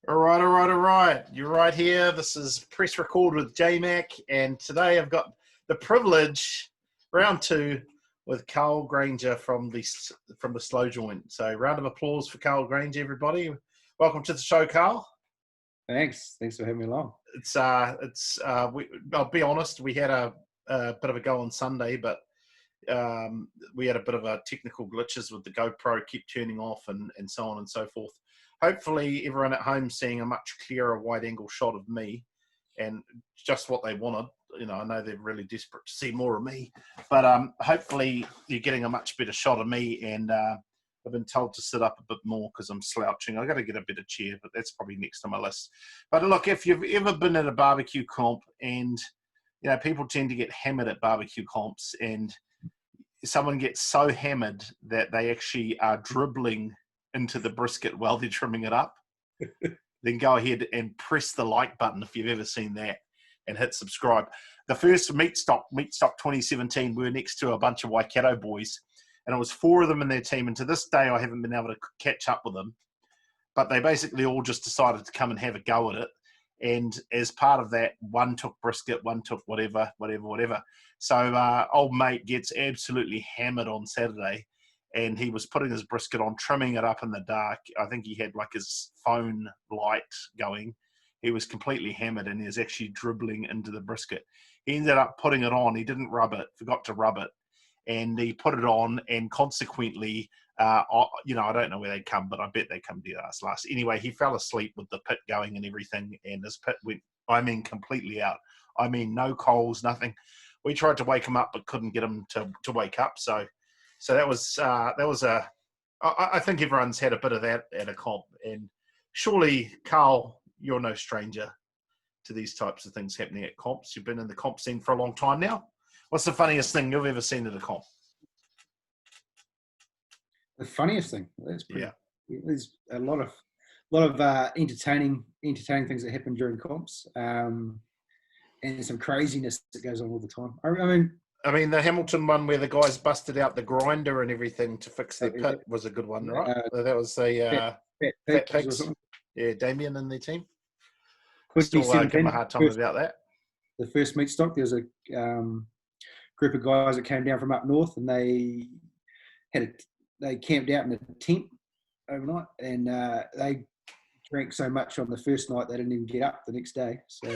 All right. You're right here. This is Press Record with J-Mac, and today I've got the privilege, round two, with Carl Grainger from the Slow Joint. So, round of applause for Carl Grainger, everybody. Welcome to the show, Carl. Thanks for having me along. I'll be honest, we had a bit of a go on Sunday, but we had a bit of a technical glitches with the GoPro, keep turning off and so on and so forth. Hopefully everyone at home seeing a much clearer wide-angle shot of me, and just what they wanted. You know, I know they're really desperate to see more of me, but hopefully you're getting a much better shot of me, and I've been told to sit up a bit more because I'm slouching. I've got to get a better chair, but that's probably next on my list. But look, if you've ever been at a barbecue comp, and you know, people tend to get hammered at barbecue comps, and someone gets so hammered that they actually are dribbling into the brisket while they're trimming it up, then go ahead and press the like button if you've ever seen that, and hit subscribe. The first Meatstock 2017, we were next to a bunch of Waikato boys, and it was 4 of them in their team, and to this day I haven't been able to catch up with them, but they basically all just decided to come and have a go at it. And as part of that, one took brisket, one took whatever. So old mate gets absolutely hammered on Saturday, and he was putting his brisket on, trimming it up in the dark. I think he had like his phone light going. He was completely hammered, and he was actually dribbling into the brisket. He ended up putting it on. He didn't rub it, forgot to rub it, and he put it on, and consequently, I don't know where they come, but I bet they come to us last. Anyway, he fell asleep with the pit going and everything, and his pit went, completely out. No coals, nothing. We tried to wake him up, but couldn't get him to wake up. So that was I think everyone's had a bit of that at a comp, and surely, Carl, you're no stranger to these types of things happening at comps. You've been in the comp scene for a long time now. What's the funniest thing you've ever seen at a comp? The funniest thing, that's pretty. Yeah. There's a lot of entertaining things that happen during comps, and some craziness that goes on all the time. I mean, the Hamilton one where the guys busted out the grinder and everything to fix their pit was a good one, right? That was a Fat Pigs. Yeah, Damien and their team. Still give them a hard time about that. The first Meatstock, there was a group of guys that came down from up north, and they camped out in a tent overnight, and they drank so much on the first night they didn't even get up the next day. So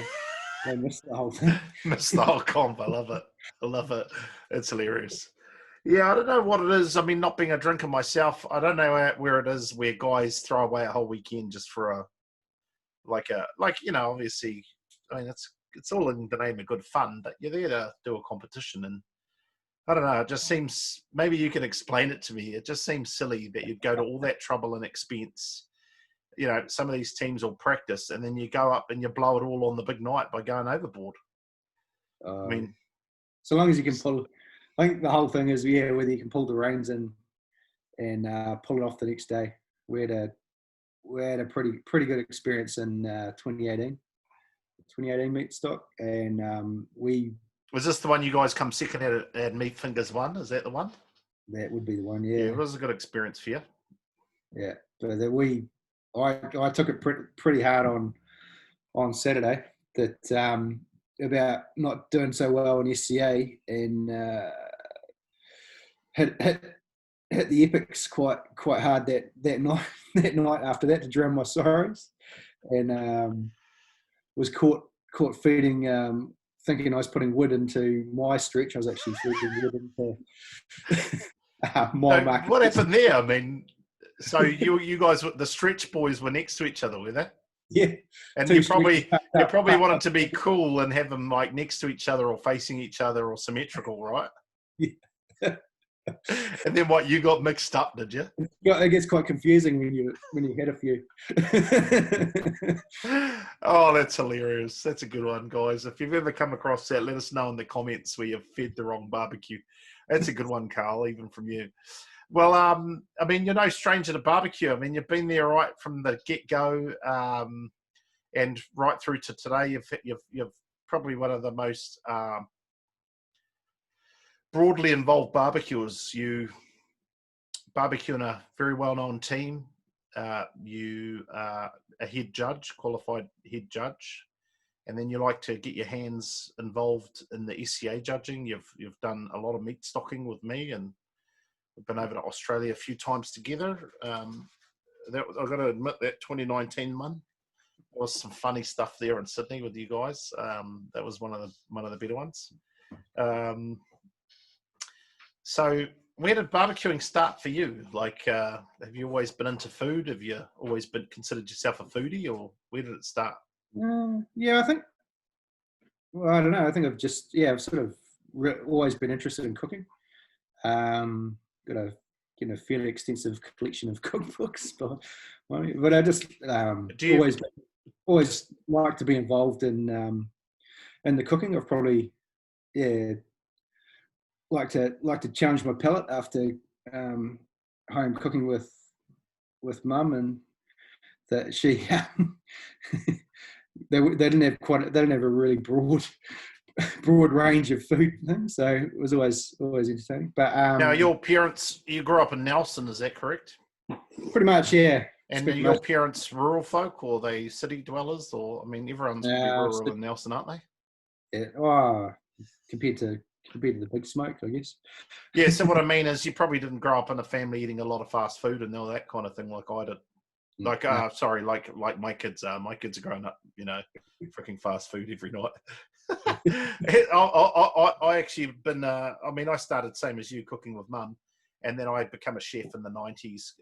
they missed the whole thing. Missed the whole comp. I love it. It's hilarious. Yeah, I don't know what it is. I mean, not being a drinker myself, I don't know where it is where guys throw away a whole weekend just for obviously, I mean, it's all in the name of good fun, but you're there to do a competition, and I don't know, it just seems, maybe you can explain it to me, it just seems silly that you'd go to all that trouble and expense. You know, some of these teams will practice, and then you go up and you blow it all on the big night by going overboard. I mean, so long as you can pull, I think the whole thing is, whether you can pull the reins and pull it off the next day. We had a pretty good experience in 2018 Meatstock, and was this the one you guys come second at Meat Fingers 1? Is that the one? That would be the one, yeah. Yeah, it was a good experience for you. Yeah, but I took it pretty hard on Saturday, that about not doing so well in SCA, and hit the Epics quite hard that night after that to drown my sorrows, and was caught feeding, thinking I was putting wood into my stretch. I was actually feeding wood into my market. What happened there? I mean, so you guys, the stretch boys, were next to each other, were they? Yeah. And you probably wanted to be cool and have them like next to each other or facing each other or symmetrical, right? Yeah. And then what, you got mixed up, did you? It gets quite confusing when you had a few. Oh, that's hilarious. That's a good one, guys. If you've ever come across that, let us know in the comments where you've fed the wrong barbecue. That's a good one, Carl, even from you. Well, I mean, you're no stranger to barbecue. I mean, you've been there right from the get-go, and right through to today. You've probably one of the most broadly involved barbecuers. You barbecue in a very well-known team. you are a head judge, qualified head judge, and then you like to get your hands involved in the SCA judging. You've done a lot of meat stocking with me, and we've been over to Australia a few times together. I've got to admit that 2019 one, there was some funny stuff there in Sydney with you guys. That was one of the better ones. So where did barbecuing start for you? Like, have you always been into food? Have you always been considered yourself a foodie, or where did it start? Yeah, I think. Well, I don't know. I think I've sort of always been interested in cooking. Got a fairly extensive collection of cookbooks, but I just always like to be involved in the cooking. I've probably like to challenge my palate after home cooking with mum, and that she they didn't have a really broad range of food things, so it was always entertaining. But now, your parents, you grew up in Nelson, is that correct? Pretty much, yeah. And are your parents rural folk, or are they city dwellers? Or, I mean, everyone's pretty rural in Nelson, aren't they? Yeah. Compared to the big smoke, I guess. Yeah, so what I mean is you probably didn't grow up in a family eating a lot of fast food and all that kind of thing like I did. Like, like my kids are. My kids are growing up, freaking fast food every night. I actually been, I started same as you, cooking with mum, and then I became a chef in the 90s,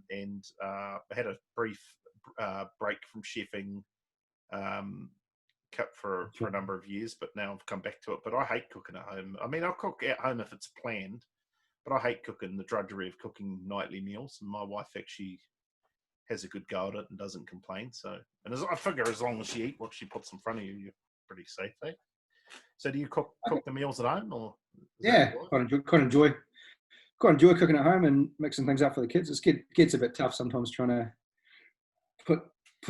and I had a brief break from chefing for a number of years, but now I've come back to it. But I hate cooking at home. I mean, I'll cook at home if it's planned, but I hate cooking, the drudgery of cooking nightly meals. And my wife actually has a good go at it and doesn't complain. So, and I figure as long as you eat what she puts in front of you, you're pretty safe, eh? So do you cook the meals at home, or? Yeah, quite enjoy cooking at home and mixing things up for the kids. It gets a bit tough sometimes trying to put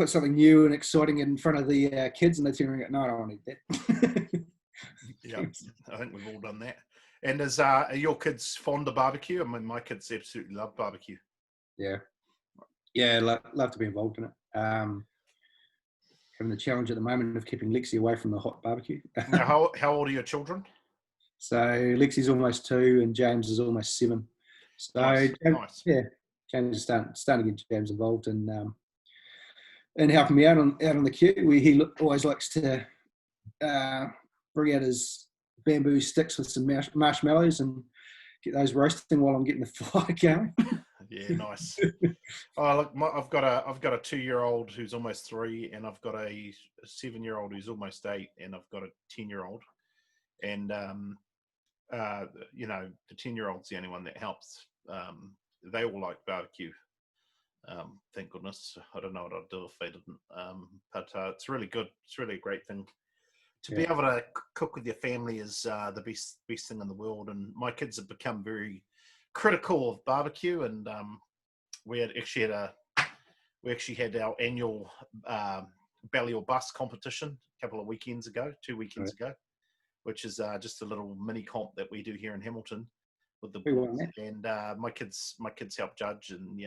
something new and exciting in front of the kids, and they're turning it, no, I don't need that. Yeah, I think we've all done that. And are your kids fond of barbecue? I mean, my kids absolutely love barbecue. Yeah, love to be involved in it. Having the challenge at the moment of keeping Lexi away from the hot barbecue. Now, how old are your children? So Lexi's almost 2 and James is almost 7. So nice. Yeah, James is starting to get James involved and helping me out on the queue. He always likes to bring out his bamboo sticks with some marshmallows and get those roasting while I'm getting the fire going. Yeah, nice. Oh, look, I've got a 2-year-old who's almost 3, and I've got a 7-year-old who's almost 8, and I've got a 10-year-old. And the 10-year-old's the only one that helps. They all like barbecue. Thank goodness. I don't know what I'd do if they didn't. But it's really good. It's really a great thing. To be able to cook with your family is the best thing in the world. And my kids have become very critical of barbecue, and we actually had our annual belly or bus competition a couple of weekends ago, 2 weekends ago, which is just a little mini comp that we do here in Hamilton with the boys. And my kids help judge, and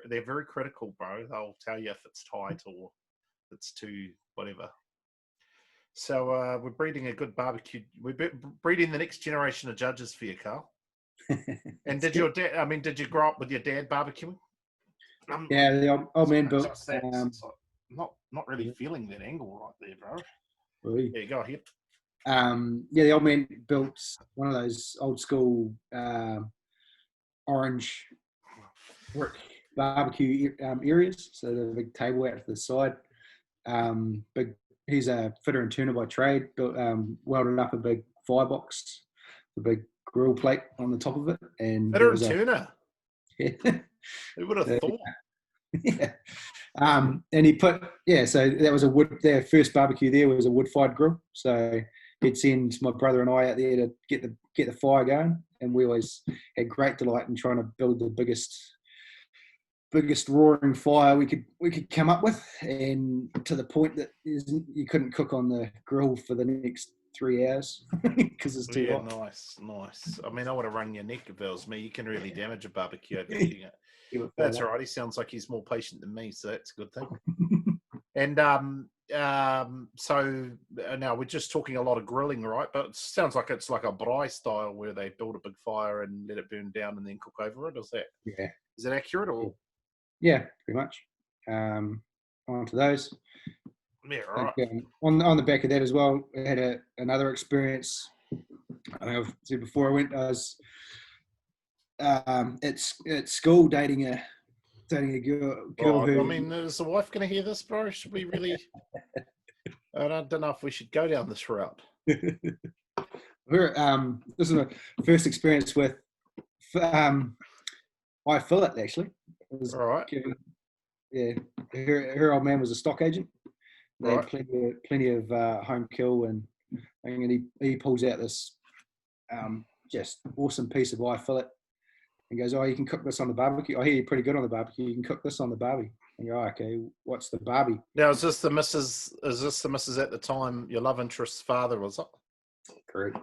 they're very critical, bro. They'll tell you if it's tight or it's too whatever. So we're breeding a good barbecue. We're breeding the next generation of judges for you, Carl. And did your dad? I mean, did you grow up with your dad barbecuing? Yeah, the old man built. Not really feeling that angle right there, bro. Really? Yeah, go ahead. The old man built one of those old school orange brick barbecue areas. So the big table out to the side. He's a fitter and turner by trade. Built, welded up a big firebox, a big grill plate on the top of it, and fitter and turner. Yeah. Who would have thought? Yeah. And he put, so that was their first barbecue there was a wood-fired grill. So he'd send my brother and I out there to get the fire going, and we always had great delight in trying to build the biggest roaring fire we could come up with, and to the point that you couldn't cook on the grill for the next 3 hours because it's too hot. Nice. I mean, I would have wrung your neck if it was me. You can really damage a barbecue overheating it. Give it That's 5 all right. He sounds like he's more patient than me, so that's a good thing. And so now we're just talking a lot of grilling, right? But it sounds like it's like a braai style where they build a big fire and let it burn down and then cook over it. Yeah, Is that accurate or? yeah, pretty much. On to those. Yeah, I right. think, on the back of that as well, I had another experience. I think I've said before. I was at school dating a girl Right. who. I mean, is the wife going to hear this, bro? Should we really? I don't know if we should go down this route. This is my first experience with I fillet actually. It was All right. yeah, her old man was a stock agent. They Right. had plenty of home kill, and he pulls out this just awesome piece of eye fillet and goes, "Oh, you can cook this on the barbecue. I hear you're pretty good on the barbecue. You can cook this on the barbie." And you're, "Oh, okay, what's the barbie?" Now, is this the missus? Is this the missus at the time? Your love interest's father, was it? Correct.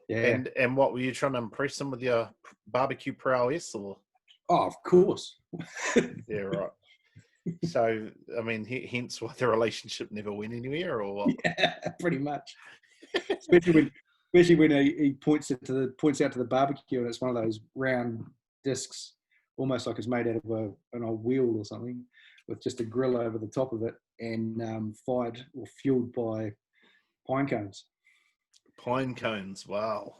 Yeah. And what were you trying to impress him with your barbecue prowess, or? Oh, of course. Yeah, right. So, I mean, hence why the relationship never went anywhere, or what? Yeah, pretty much. Especially when he points out to the barbecue, and it's one of those round discs, almost like it's made out of an old wheel or something, with just a grill over the top of it, and fired or fueled by pine cones. Pine cones, wow.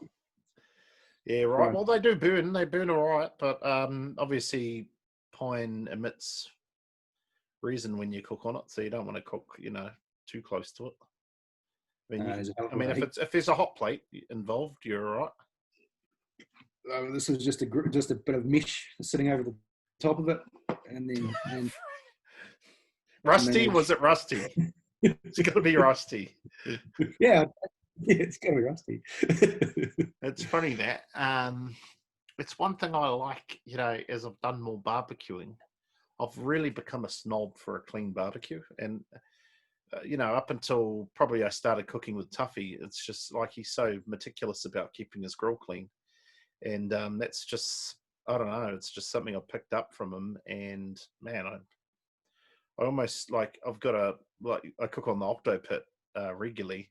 Yeah, right. Right. Well, they do burn. They burn all right, but obviously pine emits resin when you cook on it, so you don't want to cook, too close to it. I mean, if there's a hot plate involved, you're all right. This was just a bit of mesh sitting over the top of it, and then Rusty? Was it rusty? It's got to be rusty. Yeah, it's got to be rusty. It's funny that it's one thing I like, as I've done more barbecuing, I've really become a snob for a clean barbecue. And, up until probably I started cooking with Tuffy, it's just like he's so meticulous about keeping his grill clean. And that's just, I don't know, it's just something I picked up from him. And man, I almost I've got I cook on the Octo Pit regularly.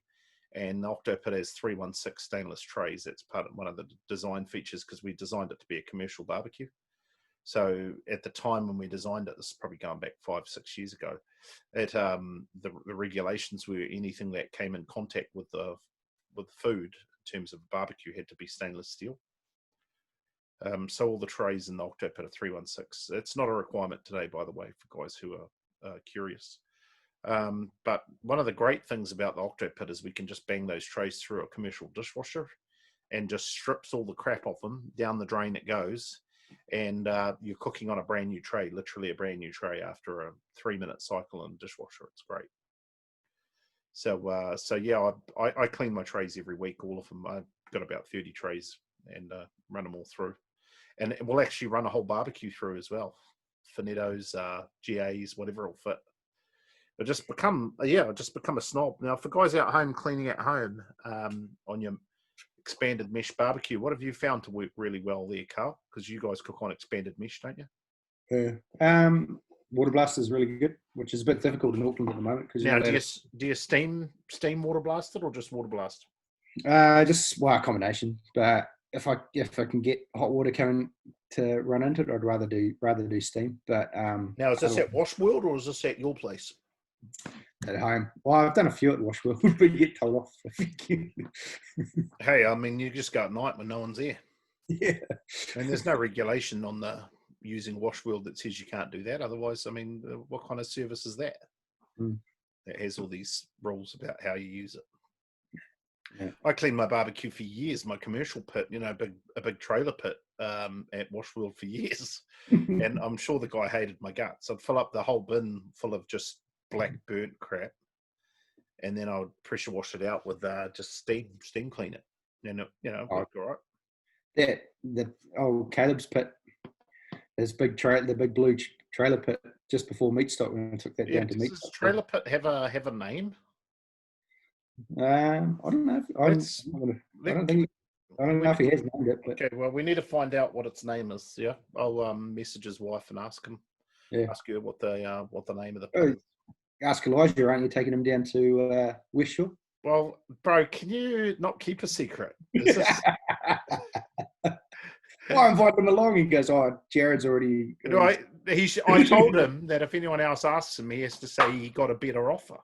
And the Octo Pit has 316 stainless trays. That's one of the design features because we designed it to be a commercial barbecue. So at the time when we designed it, this is probably going back 5-6 years ago, the regulations were anything that came in contact with the food in terms of barbecue had to be stainless steel. So all the trays in the Octo Pit are 316. It's not a requirement today, by the way, for guys who are curious. But one of the great things about the Octo Pit is we can just bang those trays through a commercial dishwasher and just strips all the crap off them. Down the drain it goes. And you're cooking on a brand new tray, literally a brand new tray after a 3-minute cycle in the dishwasher. It's great. So yeah, I clean my trays every week, all of them. I've got about 30 trays and run them all through. And we'll actually run a whole barbecue through as well. Finettos, GAs, whatever will fit. I just become a snob. Now, for guys out home cleaning at home on your expanded mesh barbecue, what have you found to work really well there, Carl? Because you guys cook on expanded mesh, don't you? Yeah. Water blast is really good, which is a bit difficult in Auckland at the moment. Now, do you steam water blast it or just water blast? Just a combination. But if I can get hot water coming to run into it, I'd rather do steam. But now, is this at Wash World or is this at your place? At home. Well, I've done a few at Wash World, but you get told off. Hey, I mean, you just go at night when no one's there. Yeah. And there's no regulation on the using Wash World that says you can't do that. Otherwise, I mean, what kind of service is that? That has all these rules about how you use it. Yeah. I cleaned my barbecue for years, my commercial pit, a big trailer pit at Wash World for years. And I'm sure the guy hated my guts. I'd fill up the whole bin full of just black burnt crap. And then I would pressure wash it out with just steam clean it. And it worked all right. The old Caleb's pit, there's the big blue trailer pit just before meat stock when I took that down to meat stock. Does trailer pit have a name? I don't know. I don't think. I don't know if he has named it, but Okay, well, we need to find out what its name is. Yeah, I'll message his wife and ask yeah. her what the name of the Oh, pub is. ask Elijah, aren't you taking him down to West Shore? Well, bro, can you not keep a secret? Is this? I invited him along. He goes, "Oh, Jared's already." I told him that if anyone else asks him, he has to say he got a better offer.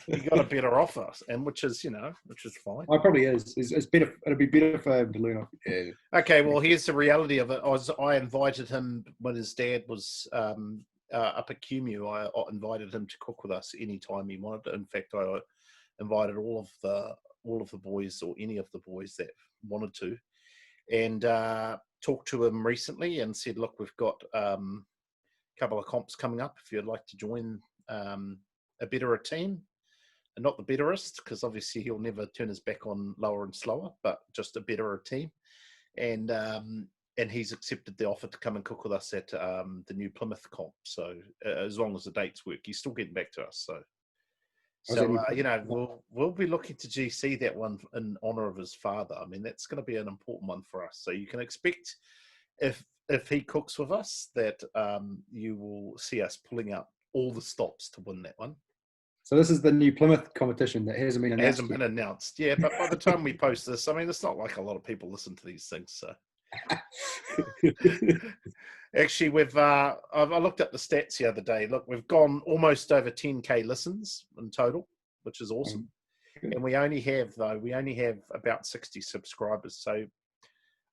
He got a better offer, and which is fine. I probably is. It's better. It'll be better for him to learn off. Yeah. Okay, well, here's the reality of it. I invited him when his dad was up at QMU. I invited him to cook with us anytime he wanted. In fact, I invited all of the boys, or any of the boys that wanted to, and talked to him recently and said, look, we've got a couple of comps coming up if you'd like to join a betterer team, and not the betterest, because obviously he'll never turn his back on lower and slower, but just a betterer team. And he's accepted the offer to come and cook with us at the new Plymouth comp. So as long as the dates work, he's still getting back to us. So we'll be looking to GC that one in honour of his father. I mean, that's going to be an important one for us. So you can expect if he cooks with us that you will see us pulling out all the stops to win that one. So this is the new Plymouth competition that hasn't been announced. It hasn't been announced, yeah. But by the time we post this, I mean, it's not like a lot of people listen to these things. So actually, I looked at the stats the other day. Look, we've gone almost over 10K listens in total, which is awesome. And we only have about 60 subscribers. So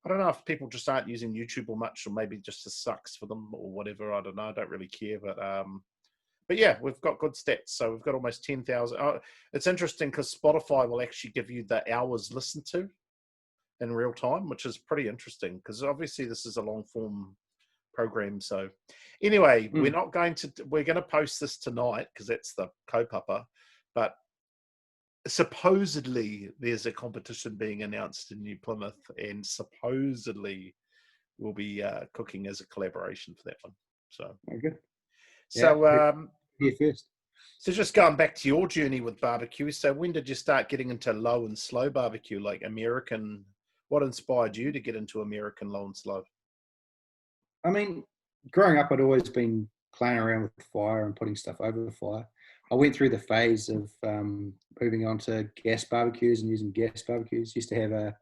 I don't know if people just aren't using YouTube or much, or maybe just it sucks for them or whatever. I don't know. I don't really care, but yeah, we've got good stats. So we've got almost 10,000. Oh, it's interesting because Spotify will actually give you the hours listened to in real time, which is pretty interesting because obviously this is a long form program. So anyway, we're going to post this tonight because that's the kaupapa. But supposedly there's a competition being announced in New Plymouth, and supposedly we'll be cooking as a collaboration for that one. So very good. So here first. So just going back to your journey with barbecue. So when did you start getting into low and slow barbecue, like American? What inspired you to get into American low and slow? I mean, growing up, I'd always been playing around with fire and putting stuff over the fire. I went through the phase of moving on to gas barbecues and using gas barbecues. Used to have a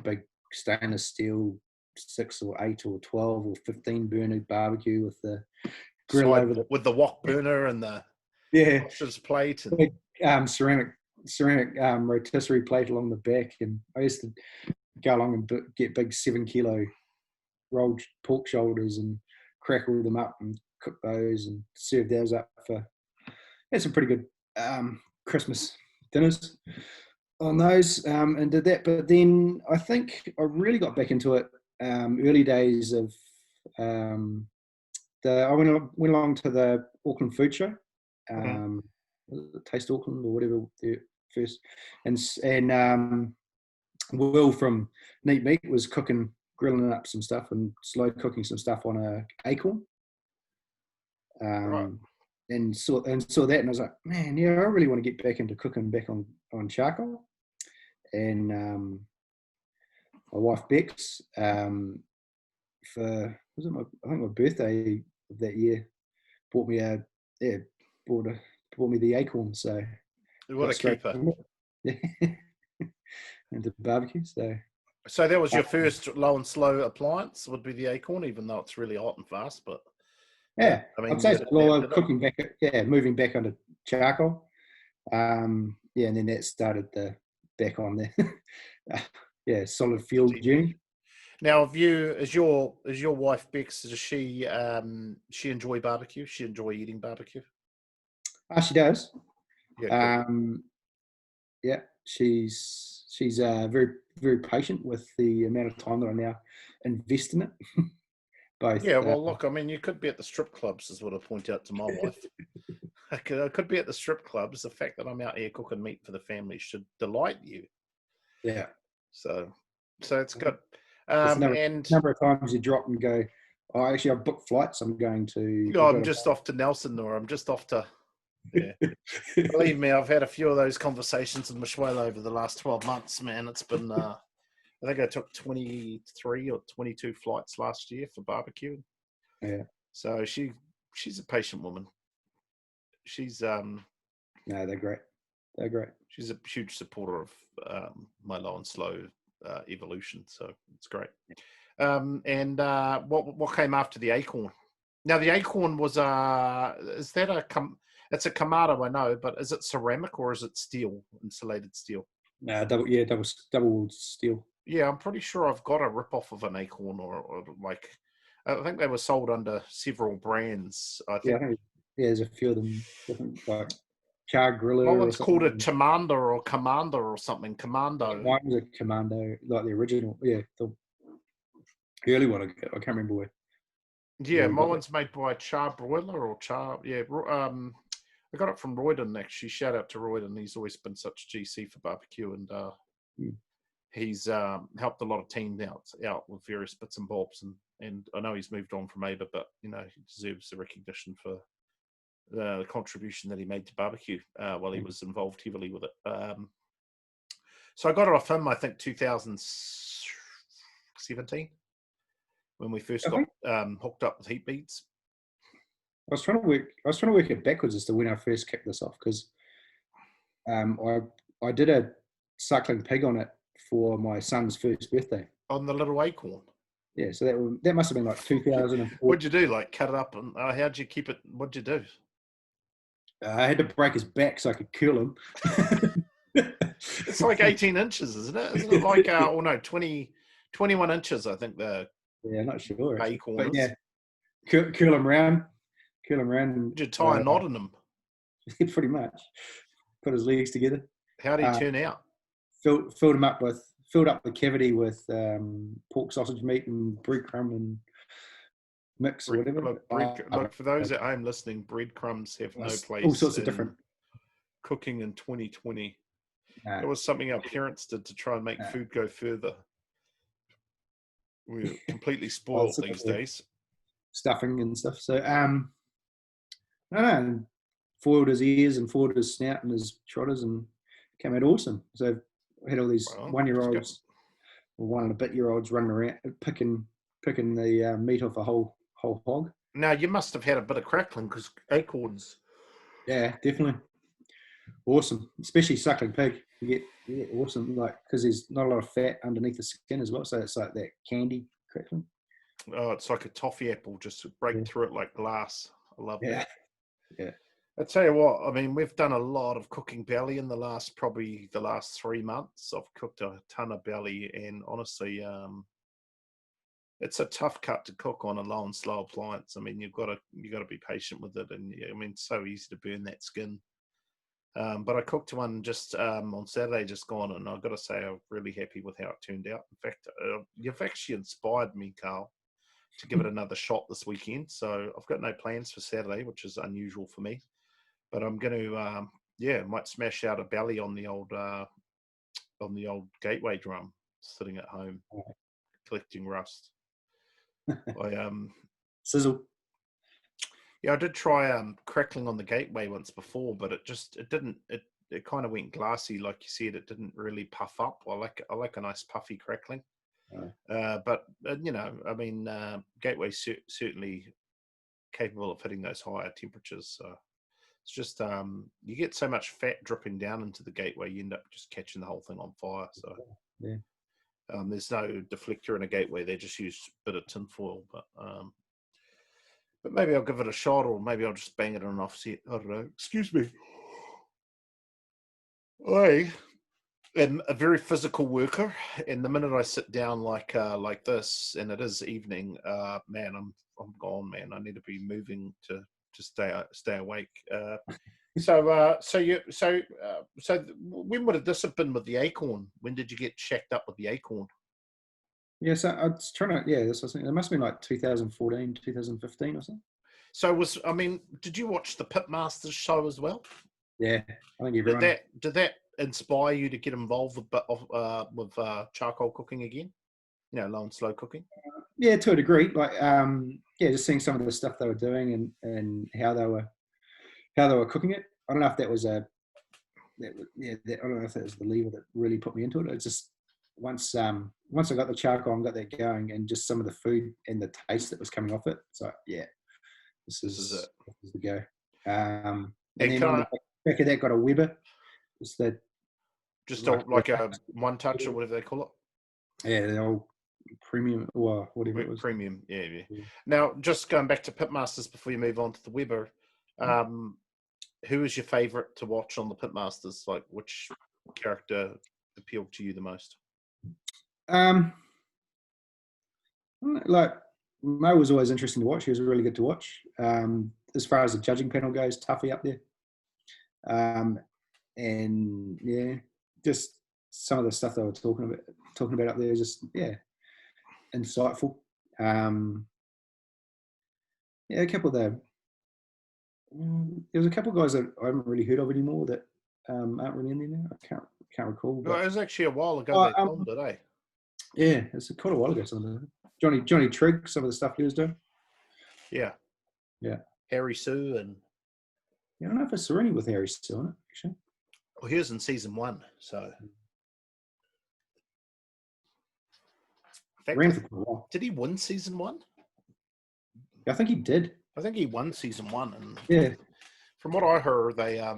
big stainless steel 6 or 8 or 12 or 15 burner barbecue with the grill over with the wok burner and the washer's plate and big, ceramic rotisserie plate along the back. And I used to go along and get big 7 kilo rolled pork shoulders and crackle them up and cook those and serve those up for. Had some pretty good Christmas dinners on those and did that. But then I think I really got back into it early days of I went along to the Auckland food show, Taste Auckland or whatever the first, and Will from Neat Meat was grilling up some stuff and slow cooking some stuff on a acorn. right. And saw that, and I was like, man, yeah, I really want to get back into cooking back on charcoal. And my wife Bex, I think my birthday of that year, bought me the acorn. So What a keeper! Into barbecue. So that was your first low and slow appliance. Would be the acorn, even though it's really hot and fast, but. Yeah, I mean, I'd say cooking back. Moving back onto charcoal. And then that started back on the solid fuel journey. Now, is your wife Bex? Does she enjoy barbecue? She enjoy eating barbecue? She does. Yeah, cool. She's very, very patient with the amount of time that I now invest in it. Both. Yeah, well, look, I mean, you could be at the strip clubs, is what I point out to my wife. I could be at the strip clubs. The fact that I'm out here cooking meat for the family should delight you. Yeah. So it's good. Number of times you drop and go, oh, actually, I've booked flights. I'm going to. I'm just off to Nelson, or I'm just off to Yeah. Believe me, I've had a few of those conversations with Mishwela over the last 12 months, man. It's been, I think I took 23 or 22 flights last year for barbecue. Yeah. So she's a patient woman. She's No, they're great. They're great. she's a huge supporter of my low and slow evolution. So it's great. And what came after the acorn? Now the acorn was is that it's a Kamado, I know, but is it ceramic or is it steel, insulated steel? No, double steel. Yeah, I'm pretty sure I've got a rip off of an acorn or like I think they were sold under several brands. I Yeah, think there's a few of them different, like Char Griller my or one's called a something. Commander or Commander or something. Commando. Mine was a Commando, like the original. Yeah, the early one. I can't remember where Yeah, we my got that. one's made by Char Broiler or Char. Yeah, I got it from Royden actually. Shout out to Royden. He's always been such a GC for barbecue, and Hmm. he's helped a lot of teams out with various bits and bobs. And I know he's moved on from Aber, but you know he deserves the recognition for the contribution that he made to barbecue while he was involved heavily with it. So I got it off him, I think 2017 when we first I got think hooked up with heat beads. I was trying to work it backwards as to when I first kicked this off, because I did a suckling pig on it for my son's first birthday. On the little acorn. Yeah, so that must have been like 2004. What'd you do? Like cut it up, and how'd you keep it? What'd you do? I had to break his back so I could kill him. It's like 18 inches, isn't it? Isn't it like, oh no, 21 inches, I think the Yeah, not sure actually. acorn But is. yeah, curl him round, and Did you tie a knot in him? pretty much put his legs together. How did he turn out? Filled up the cavity with pork sausage meat and breadcrumb and mix or whatever. Look, for those at home listening, breadcrumbs have no all place sorts of in different. cooking in 2020. Nah, It was something our parents did to try and make food go further. We're completely spoiled these days. stuffing and stuff. So I don't know, foiled his ears and foiled his snout and his trotters and came out awesome. So I had all these Well, 1-year-olds or 1 and a bit-year-olds running around picking the meat off a whole hog. now you must have had a bit of crackling because acorns. Yeah, definitely awesome, especially suckling pig. You get awesome, like, because there's not a lot of fat underneath the skin as well, so it's like that candy crackling. Oh, it's like a toffee apple, just break through it like glass. I love that. Yeah. I tell you what, I mean, we've done a lot of cooking belly in the last 3 months. I've cooked a ton of belly, and honestly, it's a tough cut to cook on a low and slow appliance. I mean, you got to be patient with it, and I mean, it's so easy to burn that skin. But I cooked one just on Saturday, just gone, and I've got to say I'm really happy with how it turned out. In fact, you've actually inspired me, Carl, to give it another shot this weekend. So I've got no plans for Saturday, which is unusual for me. But I'm going to, might smash out a belly on the old gateway drum, sitting at home, collecting rust. Sizzle. Yeah, I did try crackling on the gateway once before, but it didn't. It kind of went glassy, like you said. It didn't really puff up. I like a nice puffy crackling. But you know, I mean, gateway's certainly capable of hitting those higher temperatures. So it's just you get so much fat dripping down into the gateway, you end up just catching the whole thing on fire. So yeah. There's no deflector in a gateway. They just use a bit of tinfoil, but maybe I'll give it a shot, or maybe I'll just bang it on an offset. I don't know. Excuse me. I am a very physical worker, and the minute I sit down like this, and it is evening, man, I'm gone, man. I need to be moving to stay awake. So when would this have been with the acorn? When did you get shacked up with the acorn? Yeah, so I was trying to, it must have been like 2014, 2015 or something. So did you watch the Pitmasters show as well? Yeah, I think everyone. Did that inspire you to get involved with charcoal cooking again? You know, low and slow cooking. Yeah, to a degree. Like, just seeing some of the stuff they were doing and how they were how they were cooking it. I don't know if that was I don't know if that was the lever that really put me into it. It's just once I got the charcoal and got that going, and just some of the food and the taste that was coming off it. So yeah, this is it. is the go. And And then on the back of that got a Weber. It's that just like a one touch or whatever they call it. Yeah, the old premium or whatever it was. Premium, yeah. Now, just going back to Pitmasters before you move on to the Weber, who is your favourite to watch on the Pitmasters? Like, which character appealed to you the most? Like, Mo was always interesting to watch. He was really good to watch. As far as the judging panel goes, Tuffy up there. And yeah, just some of the stuff they were talking about up there, just insightful. A couple of there was a couple of guys that I haven't really heard of anymore that aren't really in there now. I can't recall. But, it was actually a while ago they filmed it, eh? Yeah, it's quite a while ago. Some of the Johnny Trigg, some of the stuff he was doing. Yeah. Harry Sue and I don't know if it's Sereni with Harry Sue on it actually. Well, he was in season 1, so. In fact, did he win season 1? I think he did. I think he won season 1, and yeah. From what I heard, they I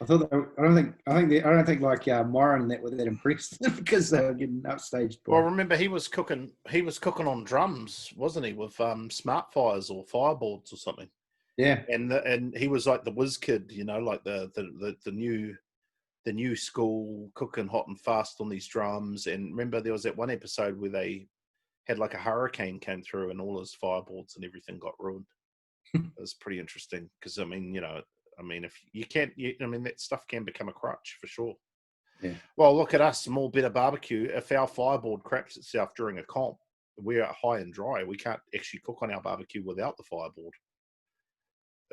don't think like Myron that were that impressed because they were getting upstaged. Well, remember he was cooking on drums, wasn't he, with smart fires or fireboards or something. Yeah, and he was like the whiz kid, like the new school, cooking hot and fast on these drums. And remember, there was that one episode where they had like a hurricane came through and all his fireboards and everything got ruined. It was pretty interesting because if you can't, that stuff can become a crutch for sure. Yeah. Well, look at us, Small Better Barbecue. If our fireboard craps itself during a comp, we're high and dry. We can't actually cook on our barbecue without the fireboard.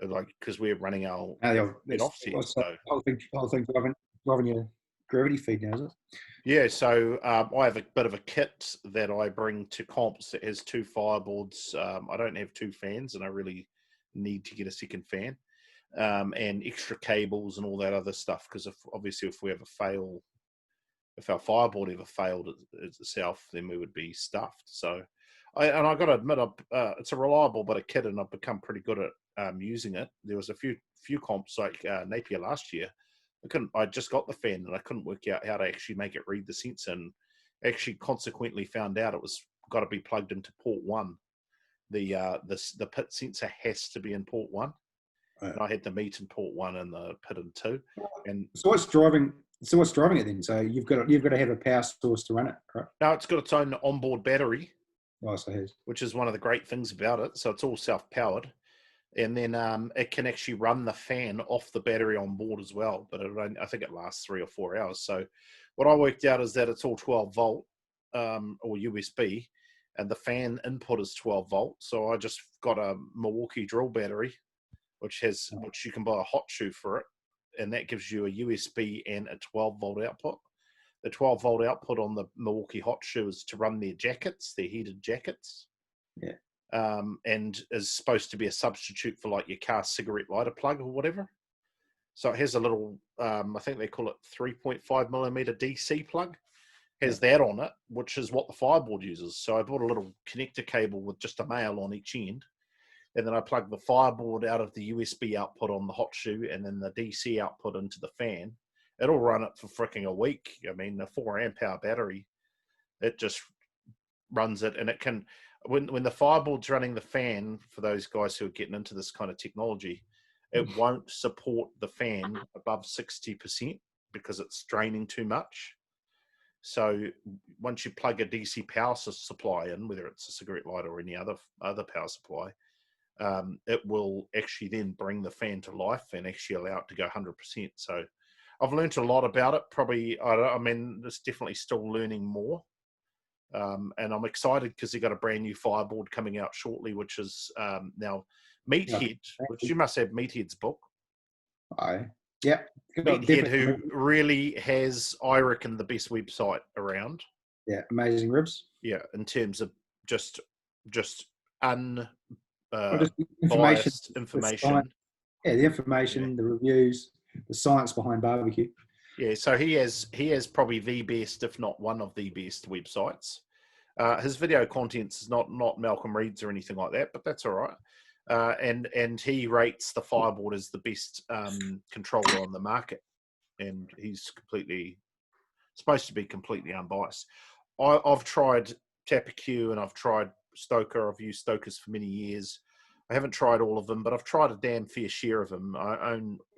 Like, because we're running our offset. So whole thing driving your gravity feed now, is it? Yeah, so I have a bit of a kit that I bring to comps that has 2 fireboards. I don't have 2 fans, and I really need to get a second fan, and extra cables and all that other stuff. Because if we ever fail, if our fireboard ever failed itself, then we would be stuffed. So, I got to admit, it's a reliable bit of kit, and I've become pretty good at using it. There was a few comps like Napier last year. I just got the fan and I couldn't work out how to actually make it read the sensor, and actually consequently found out it was got to be plugged into port 1. The pit sensor has to be in port 1. Right. And I had the meat in port 1 and the pit in 2. And so what's driving it then? So you've got to have a power source to run it, right? No, it's got its own onboard battery. Oh, so it has. Which is one of the great things about it. So it's all self-powered. And then it can actually run the fan off the battery on board as well. But I think it lasts 3 or 4 hours. So what I worked out is that it's all 12 volt or USB, and the fan input is 12 volt. So I just got a Milwaukee drill battery, which you can buy a hot shoe for it. And that gives you a USB and a 12 volt output. The 12 volt output on the Milwaukee hot shoe is to run their heated jackets. Yeah. And is supposed to be a substitute for like your car cigarette lighter plug or whatever. So it has a little, I think they call it 3.5 millimeter DC plug, has that on it, which is what the fireboard uses. So I bought a little connector cable with just a male on each end. And then I plug the fireboard out of the USB output on the hot shoe and then the DC output into the fan. It'll run it for freaking a week. I mean, a 4 amp hour battery, it just runs it, and it can, when the fireboard's running the fan, for those guys who are getting into this kind of technology, it won't support the fan above 60% because it's draining too much. So once you plug a DC power supply in, whether it's a cigarette lighter or any other power supply, it will actually then bring the fan to life and actually allow it to go 100%. So I've learned a lot about it. Probably, it's definitely still learning more. And I'm excited because they got a brand new fireboard coming out shortly, which is now Meathead, which you must have Meathead's book. Yeah. Meathead, who really has, I reckon, the best website around. Yeah, Amazing Ribs. Yeah, in terms of just information. Information. the information, the reviews, the science behind barbecue. Yeah, so he has probably the best, if not one of the best websites. His video content's is not Malcolm Reed's or anything like that, but that's all right. And he rates the Fireboard as the best controller on the market, and he's supposed to be completely unbiased. I've tried BBQ and I've tried Stoker. I've used Stokers for many years. I haven't tried all of them, but I've tried a damn fair share of them.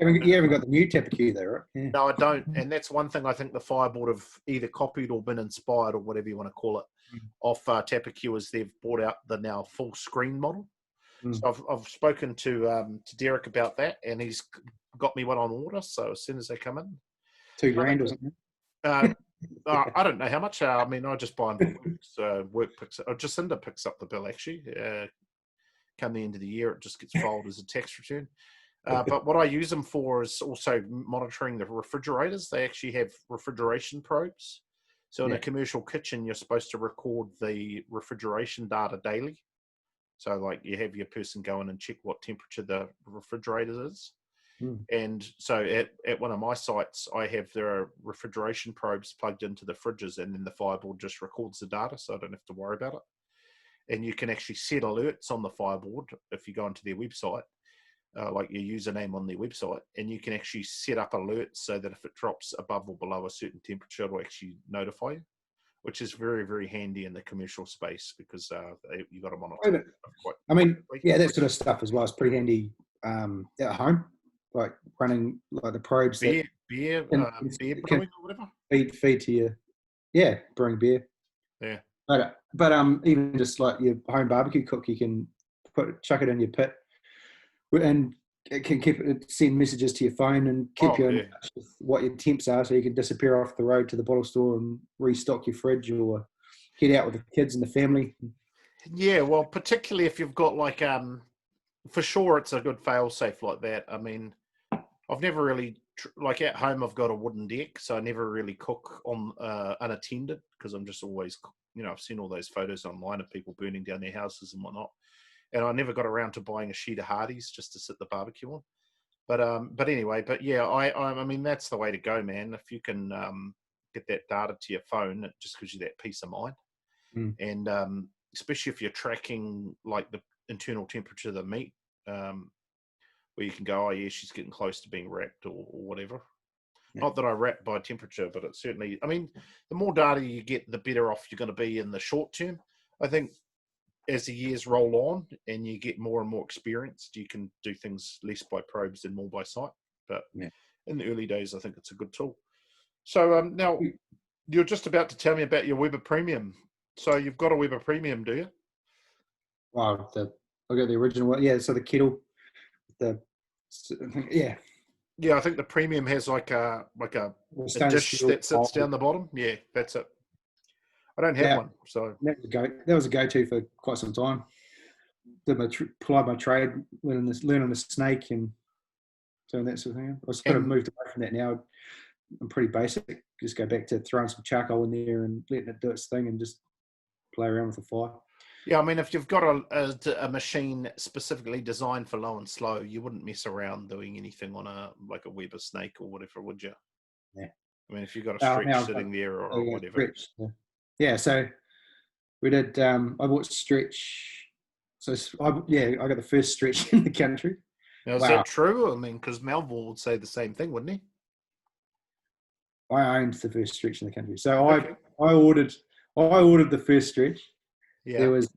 You haven't got the new BBQ there, right? Yeah. No, I don't. And that's one thing I think the Fireboard have either copied or been inspired, or whatever you want to call it, off BBQ, is they've brought out the now full screen model. So I've spoken to Derek about that, and he's got me one on order. So as soon as they come in, $2,000 or something. I don't know how much. I mean, I just buy them for work picks. Jacinda picks up the bill actually. Come the end of the year, it just gets filed as a tax return. But what I use them for is also monitoring the refrigerators. They actually have refrigeration probes. So in a commercial kitchen, you're supposed to record the refrigeration data daily. So like you have your person go in and check what temperature the refrigerator is. And so at one of my sites, I have their refrigeration probes plugged into the fridges, and then the Fireboard just records the data, so I don't have to worry about it. And you can actually set alerts on the Fireboard if you go onto their website, like your username on their website, and you can actually set up alerts so that if it drops above or below a certain temperature, it'll actually notify you, which is very, very handy in the commercial space because you've got to monitor. That sort of stuff as well is pretty handy at home, like running like the probes. Beer brewing or whatever. Feed to your, brewing beer. Yeah. But even just like your home barbecue cook, you can chuck it in your pit, and it can send messages to your phone and keep you in touch with what your temps are, so you can disappear off the road to the bottle store and restock your fridge, or head out with the kids and the family. Yeah, well, particularly if you've got like for sure it's a good fail safe like that. I mean, I've never really like at home I've got a wooden deck, so I never really cook on unattended because I'm just always, I've seen all those photos online of people burning down their houses and whatnot, and I never got around to buying a sheet of Hardy's just to sit the barbecue on. But anyway, I mean that's the way to go, man. If you can get that data to your phone, it just gives you that peace of mind, and especially if you're tracking like the internal temperature of the meat, where you can go, oh yeah, she's getting close to being wrapped or whatever. Yeah. Not that I wrap by temperature, but it's certainly, I mean, the more data you get, the better off you're going to be in the short term. I think as the years roll on and you get more and more experienced, you can do things less by probes and more by sight. But in the early days, I think it's a good tool. So now you're just about to tell me about your Weber Premium. So you've got a Weber Premium, do you? Wow, I got the original one. Yeah, so the kettle, Yeah, I think the Premium has like a dish that sits down the bottom. Yeah, that's it. I don't have one, so that was a go-to for quite some time. Applied my trade, learning the snake and doing that sort of thing. I've sort of moved away from that now. I'm pretty basic. Just go back to throwing some charcoal in there and letting it do its thing and just play around with the fire. Yeah, I mean, if you've got a machine specifically designed for low and slow, you wouldn't mess around doing anything on a Weber snake or whatever, would you? Yeah. I mean, if you've got a stretch sitting there or whatever. Yeah, so we did. I bought stretch. So I got the first stretch in the country. Now, is that true? I mean, because Melville would say the same thing, wouldn't he? I owned the first stretch in the country, so I ordered the first stretch. Yeah. There was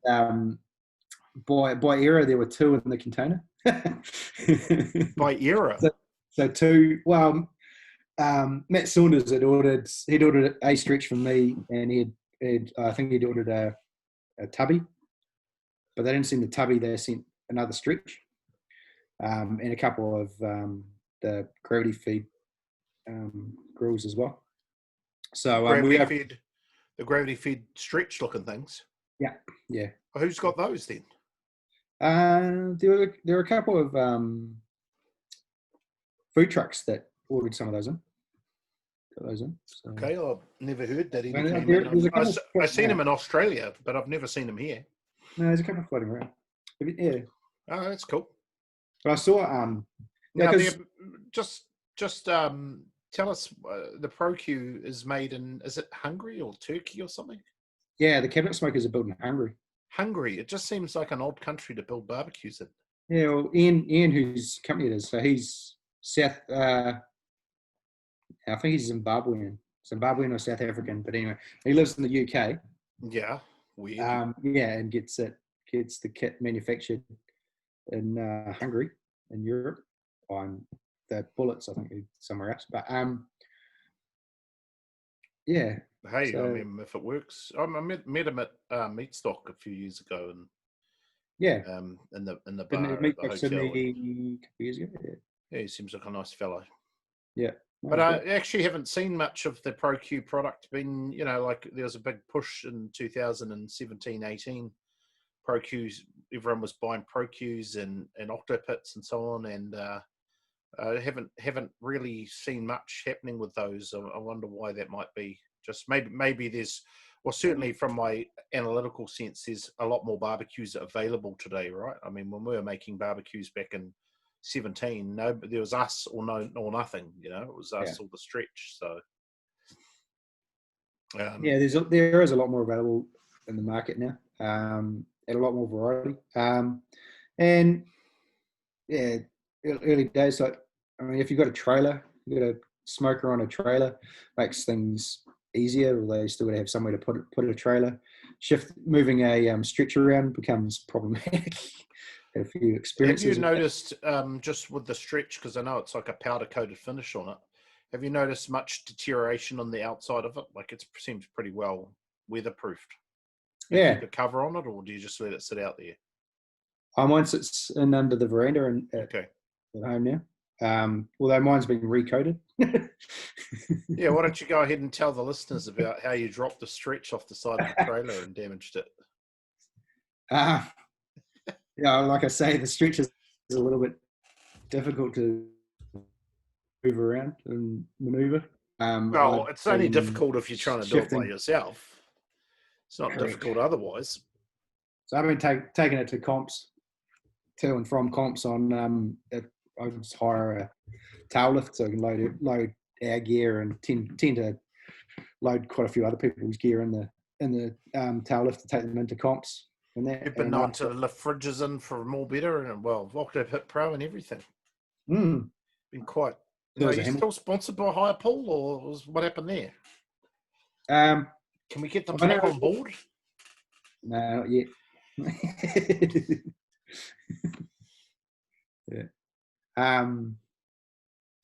by era there were two in the container. By era. So two. Well, Matt Saunders he'd ordered a stretch from me, and I think he'd ordered a tubby, but they didn't send the tubby. They sent another stretch, and a couple of the gravity feed grills as well. So the gravity feed stretch looking things. Yeah. Well, who's got those then? There were a couple of food trucks that ordered some of those in. Got those in. So. Okay, I've never heard that. I've seen them in Australia, but I've never seen them here. No, there's a couple floating around. Yeah. Oh, that's cool. But I saw Yeah, Now, because just tell us, the ProQ is made in, is it Hungary or Turkey or something? the cabinet smokers are built in Hungary. Hungary. It just seems like an odd country to build barbecues in. Yeah, well, Ian, whose company it is, so he's South. I think he's Zimbabwean or South African, but anyway, he lives in the UK. Yeah, weird. And gets the kit manufactured in Hungary, in Europe, on the bullets, I think, somewhere else. But yeah. Hey, I So mean, if it works, I met him at Meatstock a few years ago, and yeah, in the didn't he bar at meet the back hotel. Sydney a couple of years ago? Yeah, he seems like a nice fellow. Yeah. But No, I good. actually haven't seen much of the ProQ product. Been, like there was a big push in 2017, 18. ProQs, everyone was buying ProQs and Octopits and so on, and I haven't really seen much happening with those. I wonder why that might be. Just maybe there's, well, certainly from my analytical sense, there's a lot more barbecues available today, right? I mean, when we were making barbecues back in 17, no, there was us or no or nothing. It was Yeah. us or the stretch. So Yeah, there is a lot more available in the market now, and a lot more variety. And yeah, early days, like, I mean, if you've got a trailer, you got a smoker on a trailer, makes things easier. Although you still got to have somewhere to put a trailer. Moving a stretch around becomes problematic. Had a few have you experiences with that. noticed, just with the stretch, because I know it's like a powder coated finish on it, have you noticed much deterioration on the outside of it? Like, it seems pretty well weatherproofed. You Yeah, keep a cover on it, or do you just let it sit out there? mine sits in under the veranda and Okay. at home now. Although mine's been recoated. Yeah, why don't you go ahead and tell the listeners about how you dropped the stretch off the side of the trailer and damaged it? uh, yeah, like I say, the stretch is a little bit difficult to move around and maneuver. Well, I've it's only been difficult if you're trying to do it by shifting. yourself. It's not Correct. difficult otherwise. So I've been taking it to comps, to and from comps on. I just hire a tail lift so I can load our gear and tend to load quite a few other people's gear in the tail lift to take them into comps and that. You've been And known to lift fridges in for more better, and well, Octo Hit Pro and everything. Been quite. there Are was a you hammer. still sponsored by Higher Pool, or what happened there? Um, Can we get them I back know. on board? No, not yet. Yeah.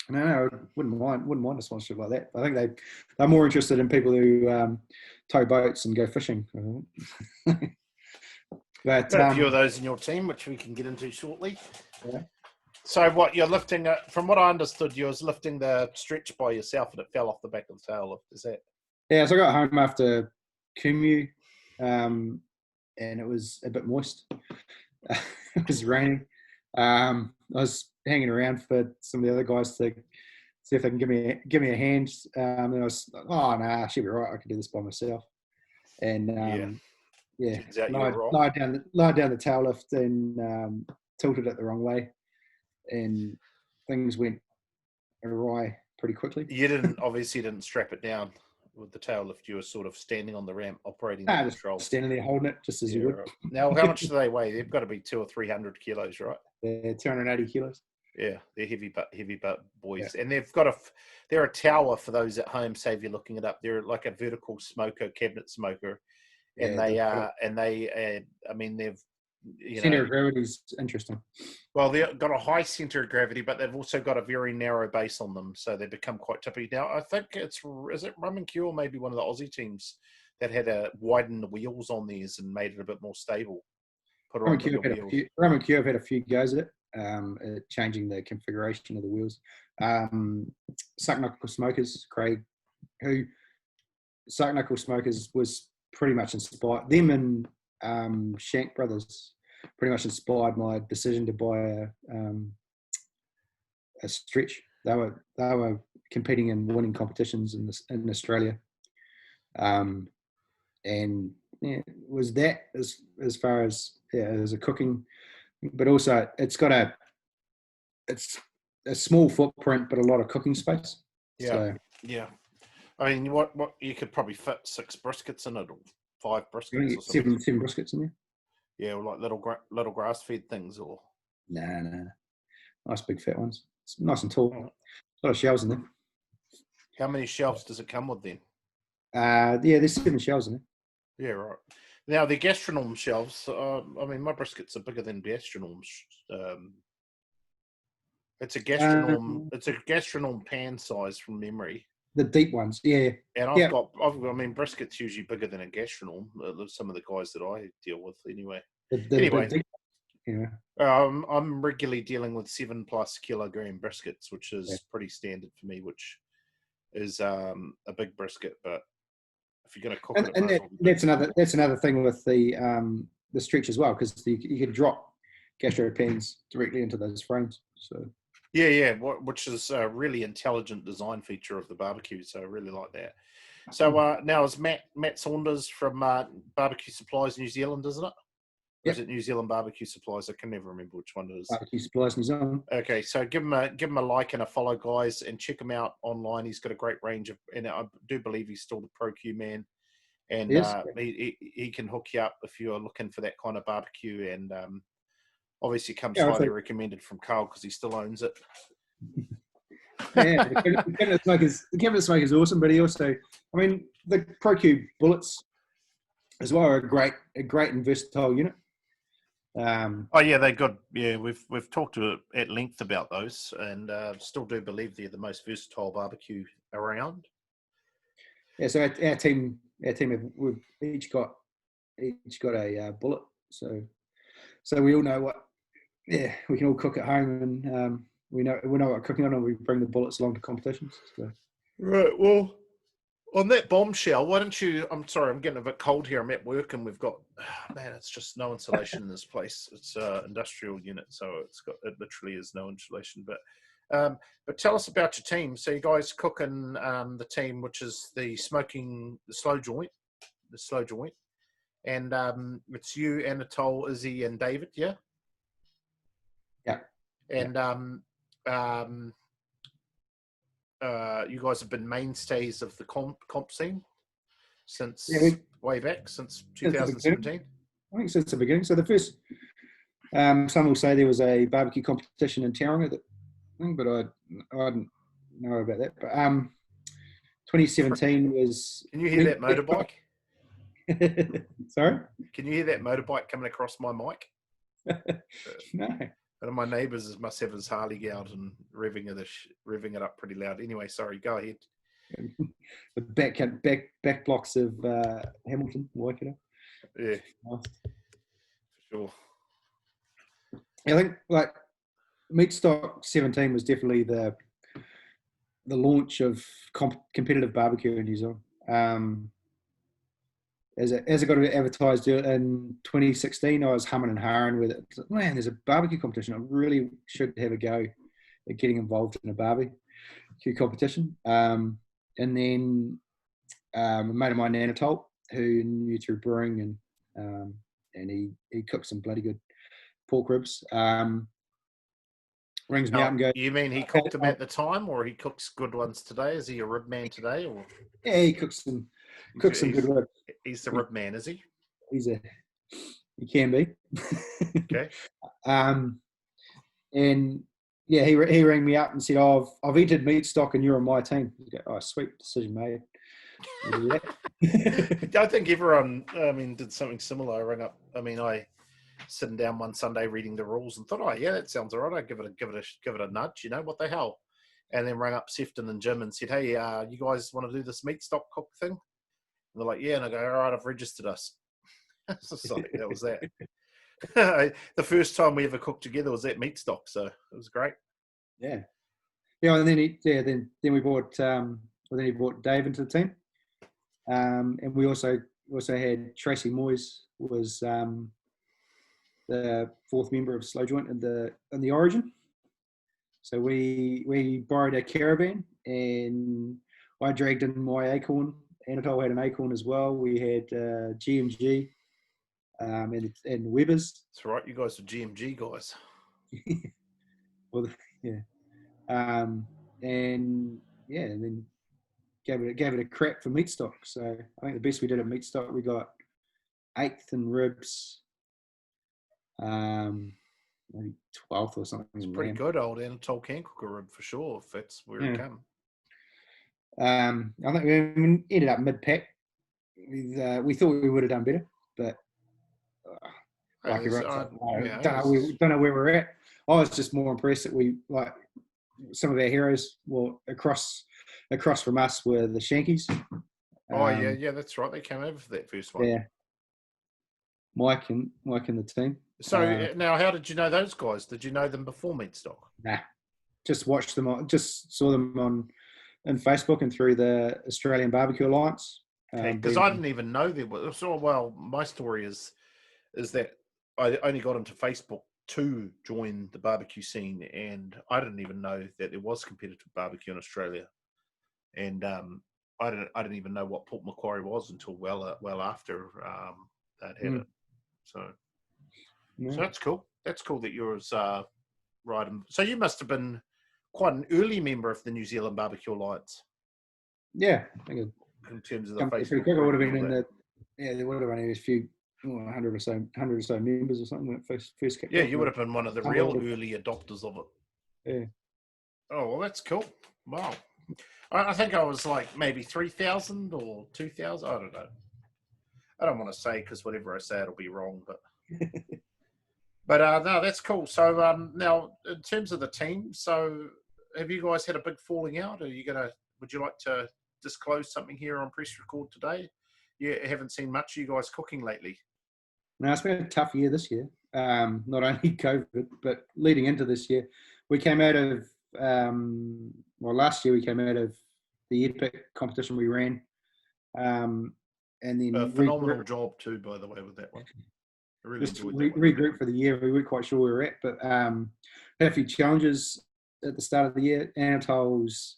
No, wouldn't mind a sponsorship like that. I think they're more interested in people who tow boats and go fishing. But Got a few of those in your team, which we can get into shortly. yeah. So, what you're lifting? From what I understood, you was lifting the stretch by yourself, and it fell off the back of the tail lift. Is that? Yeah, so I got home after Kumu, and it was a bit moist. It was raining. I was hanging around for some of the other guys to see if they can give me a hand. And I was like, oh, nah, I should be right. I can do this by myself. And yeah, Turns out you were wrong. lied down the tail lift and tilted it the wrong way, and things went awry pretty quickly. You obviously didn't strap it down with the tail lift. You were sort of standing on the ramp, operating the Just control. standing there holding it, just as you would. Right. Now, how much do they weigh? They've got to be 200 or 300 kilos, right? They're 280 kilos. Yeah, they're heavy but boys, Yeah. and they're a tower for those at home. Say if you're looking it up, they're like a vertical smoker, cabinet smoker, and Yeah, I mean they've center of gravity is interesting. well, they've got a high center of gravity, but they've also got a very narrow base on them, so they become quite tippy. Now, I think is it Rum and Cure, maybe one of the Aussie teams that had widened the wheels on these and made it a bit more stable. Put it on bigger wheels. Rum and Cure have had a few goes at it, changing the configuration of the wheels. Suck Knuckle Smokers, Craig, who Suck Knuckle Smokers was pretty much inspired, them and Shank Brothers pretty much inspired my decision to buy a stretch. They were competing and winning competitions in Australia, and yeah, was that as far as as a cooking, but also it's a small footprint, but a lot of cooking space. Yeah, So yeah. I mean, what you could probably fit 6 briskets in it, or 5 you briskets or get something. seven briskets in there. Yeah, or like little grass fed things, or Nah. Nice big fat ones. It's nice and tall. oh. A lot of shelves in there. How many shelves does it come with then? Yeah, there's 7 shelves in there. Yeah, right. Now the gastronome shelves. I mean, my briskets are bigger than gastronomes. It's a gastronome. Um, It's a gastronome pan size from memory. the deep ones, yeah. And Yeah, I mean, brisket's usually bigger than a gastronome. Some of the guys that I deal with, anyway. the Anyway, deep, yeah. I'm regularly dealing with 7+ kilogram briskets, which Yeah. is pretty standard for me, which is a big brisket. But if you're going to cook it, it might as well be big. That's another thing with the stretch as well, because you can drop gastro pans directly into those frames. So Yeah, which is a really intelligent design feature of the barbecue. So I really like that. So now is Matt Saunders from Barbecue Supplies New Zealand, isn't it? Or is yep, it New Zealand Barbecue Supplies? I can never remember which one it is. barbecue supplies New Zealand. Okay, so give him a like and a follow, guys, and check him out online. He's got a great range of, and I do believe he's still the Pro Q man, and Yes, he can hook you up if you're looking for that kind of barbecue. And obviously comes yeah, highly recommended from Carl because he still owns it. yeah. The cabinet smoke is awesome, but he also, I mean, the Pro Q bullets as well are a great and versatile unit. Oh yeah, they're good. Yeah, we've talked at length about those, and still do believe they're the most versatile barbecue around. Yeah, so our team, we've each got a bullet, so we all know what. Yeah, we can all cook at home, and we know what we're cooking on, and we bring the bullets along to competitions. So. Right. Well, on that bombshell, why don't you? I'm sorry, I'm getting a bit cold here. I'm at work, and we've got man, it's just no insulation in this place. It's an industrial unit, so it literally is no insulation. But tell us about your team. So you guys cook in the team, which is the slow joint, and it's you, Anatole, Izzy, and David. Yeah. Yeah. And you guys have been mainstays of the comp scene since way back, since 2017. I think since the beginning. So the first, some will say there was a barbecue competition in Tauranga, but I didn't know about that. But 2017 was. Can you hear that motorbike? Sorry? Can you hear that motorbike coming across my mic? No. One of my neighbours must have his Harley out and revving it up pretty loud. Anyway, sorry, go ahead. The back blocks of Hamilton, Waikato. Yeah, for sure. I think like Meatstock 17 was definitely the launch of competitive barbecue in New Zealand. As it got advertised in 2016, I was humming and hawing with it. Man, there's a barbecue competition. I really should have a go at getting involved in a barbecue competition. And then a mate of mine, Anatole, who knew through brewing, and he cooked some bloody good pork ribs. Rings me up and goes, you mean he cooked them at the time, or he cooks good ones today? Is he a rib man today? Or yeah, he cooks some good ribs. He's the rib man, is he? He can be. Okay. And yeah, he rang me up and said, "Oh, I've entered Meatstock and you're on my team." Go, oh, sweet decision made. I think everyone, did something similar. I rang up. I sitting down one Sunday reading the rules and thought, oh yeah, that sounds all right. I'd give it a nudge. What the hell? And then rang up Sefton and Jim and said, hey, you guys want to do this Meatstock cook thing? And they're like, yeah. And I go, all right, I've registered us. So that was that. The first time we ever cooked together was at Meatstock, so it was great. Yeah, and then we brought he brought Dave into the team, and we also had Tracy Moyes was the fourth member of Slow Joint in the Origin. So we borrowed a caravan, and I dragged in my acorn. Anatole had an acorn as well. We had GMG and Weber's. That's right. You guys are GMG guys. Well, yeah. and yeah, and then gave it a crack for meat stock. So I think the best we did at meat stock, we got 8th in ribs, maybe 12th or something. It's In pretty lamb. good, old Anatole can cook a rib for sure, if that's where it came. I think we ended up mid-pack. We thought we would have done better, but like everyone, don't know where we're at. I was just more impressed that we, like, some of our heroes, well, across from us were the Shankies. Yeah, that's right. They came over for that first one. Yeah, Mike and the team. So now, how did you know those guys? Did you know them before Meatstock? Nah, just watched them. Just saw them on Facebook and through the Australian BBQ Alliance. Because I didn't even know there was. So, well, my story is that I only got into Facebook to join the barbecue scene, and I didn't even know that there was competitive barbecue in Australia. And I didn't even know what Port Macquarie was until well after they'd had it. So that's cool. That's cool that you're right. So you must have been quite an early member of the New Zealand BBQ Alliance. Yeah, I think in terms of the Facebook. Pretty quick. I would have been in the. Yeah, there would have been a few, 100 or so members or something when it first kicked off. Yeah, you would have been one of the real early adopters of it. Yeah. Oh well, that's cool. Wow. I think I was like maybe 3,000 or 2,000. I don't know. I don't want to say because whatever I say it'll be wrong, but no, that's cool. So now in terms of the team, so have you guys had a big falling out? Would you like to disclose something here on Press Record today? You haven't seen much of you guys cooking lately. No, it's been a tough year this year. Not only COVID, but leading into this year, we came out of last year we came out of the Epic competition we ran, and then a phenomenal job too, by the way, with that one. I really just regrouped for the year. We weren't quite sure where we were at, but had a few challenges at the start of the year. Anatole's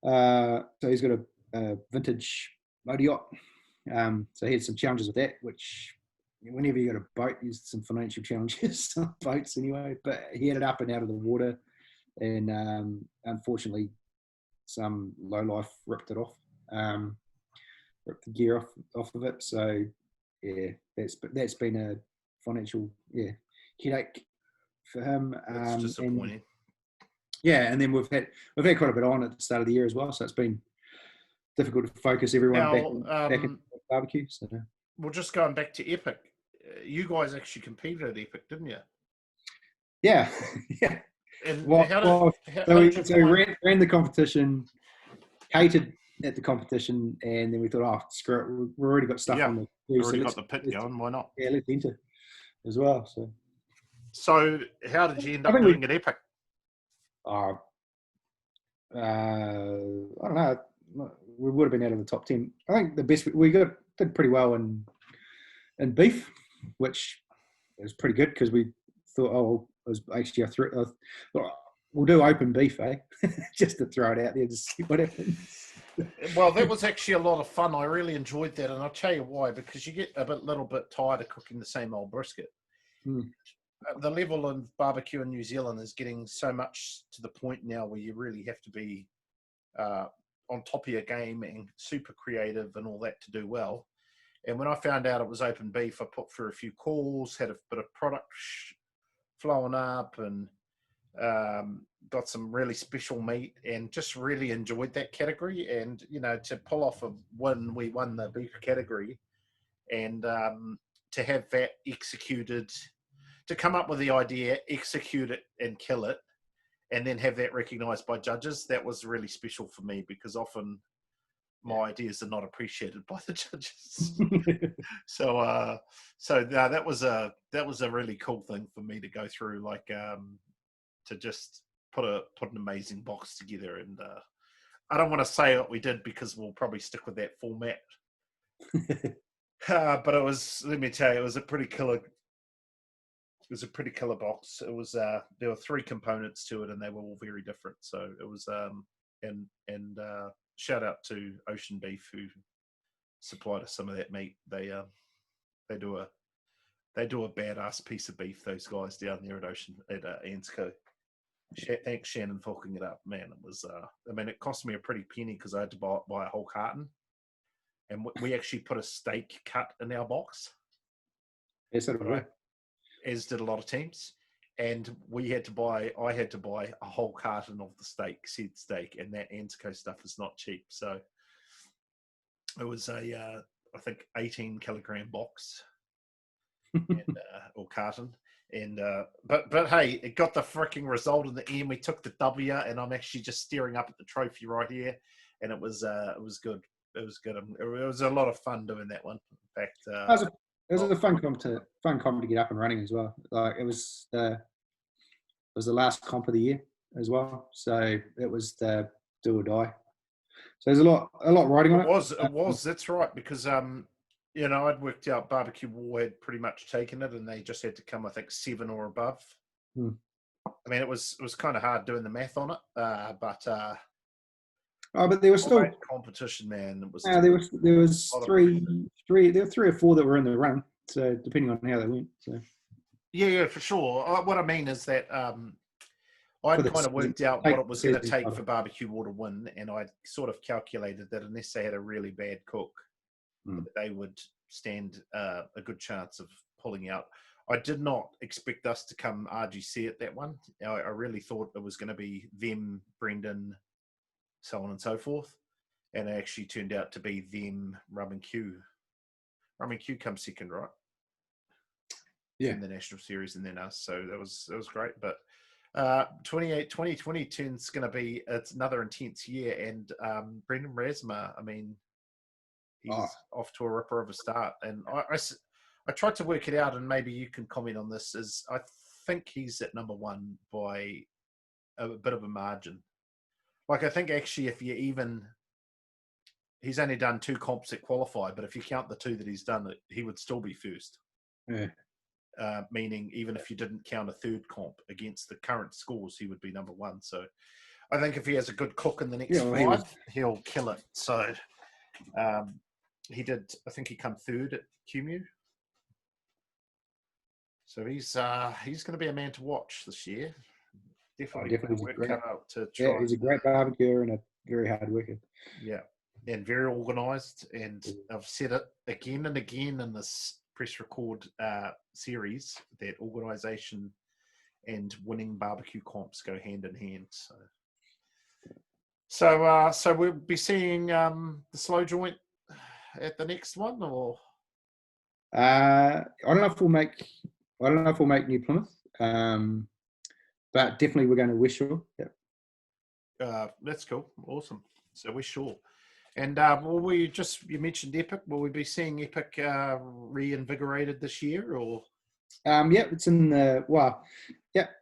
so he's got a vintage motor yacht. So he had some challenges with that, which whenever you got a boat, there's some financial challenges on boats anyway. But he had it up and out of the water, and unfortunately, some low life ripped it off, ripped the gear off of it. So yeah, that's been a financial headache for him. That's disappointing. And then we've had quite a bit on at the start of the year as well, so it's been difficult to focus everyone back in barbecue. So. Well, just going back to Epic, you guys actually competed at Epic, didn't you? Yeah, yeah. And we ran the competition, hated at the competition, and then we thought, oh, screw it, we've already got stuff on the. We've already got the pit going. Why not? Yeah, let's enter as well. So how did you end up doing at Epic? I don't know. We would have been out of the top 10. I think the best we did pretty well in beef, which was pretty good because we thought, it was actually we'll do open beef, just to throw it out there to see what happens. Well, that was actually a lot of fun. I really enjoyed that, and I'll tell you why. Because you get a little bit tired of cooking the same old brisket. The level of barbecue in New Zealand is getting so much to the point now where you really have to be on top of your game and super creative and all that to do well. And when I found out it was open beef, I put through a few calls, had a bit of product flowing up, and got some really special meat, and just really enjoyed that category. And to pull off a win, we won the beef category, and to have that executed, to come up with the idea, execute it, and kill it, and then have that recognised by judges, that was really special for me, because often my ideas are not appreciated by the judges. So that was a really cool thing for me to go through, like to just put an amazing box together. And I don't want to say what we did because we'll probably stick with that format. But it was, let me tell you, it was a pretty killer. It was a pretty killer box. It was there were 3 components to it, and they were all very different. So it was and shout out to Ocean Beef, who supplied us some of that meat. They do a badass piece of beef. Those guys down there at Ansco. Thanks, Shannon, for hooking it up. Man, it was. I mean, it cost me a pretty penny because I had to buy a whole carton, and we actually put a steak cut in our box. Yeah, so did we. Right, as did a lot of teams, and I had to buy a whole carton of the said steak, and that Antico stuff is not cheap. So it was I think 18 kilogram box and, or carton. And but hey, it got the freaking result in the end. We took the W, and I'm actually just staring up at the trophy right here, and it was good. It was good. It was a lot of fun doing that one. In fact, It was a fun comp to get up and running as well. Like it was the last comp of the year as well, so it was the do or die. So there's a lot riding on it. It was. That's right, because you know, I'd worked out Barbecue War had pretty much taken it, and they just had to come, I think, 7 or above. I mean, it was kind of hard doing the math on it, but there was still competition, man. It was there was three or four that were in the run, so depending on how they went. So yeah, for sure. What I mean is that I'd kind of worked out what it was going to take for Barbecue War to win, and I'd sort of calculated that unless they had a really bad cook, they would stand a good chance of pulling out. I did not expect us to come RGC at that one. I really thought it was going to be them, Brendan, so on and so forth, and it actually turned out to be them, Rum and Q. Rum and Q come second, right? Yeah, in the national series, and then us. So that was great. But 2022 is going to be another intense year, and Brendan Rasma, I mean, he's off to a ripper of a start. And I tried to work it out, and maybe you can comment on this. Is I think he's at number one by a bit of a margin. Like I think actually, if you even, he's only done 2 comps that qualify, but if you count the 2 that he's done, he would still be first. Yeah. Meaning even if you didn't count a third comp against the current scores, he would be number one. So I think if he has a good cook in the next 5, he'll kill it. So he did, I think he come third at QMU. So he's going to be a man to watch this year. Definitely work cut out to try. Yeah, he's a great barbecuer and a very hard worker. Yeah, and very organised. And I've said it again and again in this press record series that organisation and winning barbecue comps go hand in hand. So we'll be seeing the slow joint at the next one, or I don't know if we'll make New Plymouth, but definitely we're going to Wishall. Yeah. That's cool, awesome. So we're sure. And you mentioned Epic. Will we be seeing Epic reinvigorated this year, or? It's in the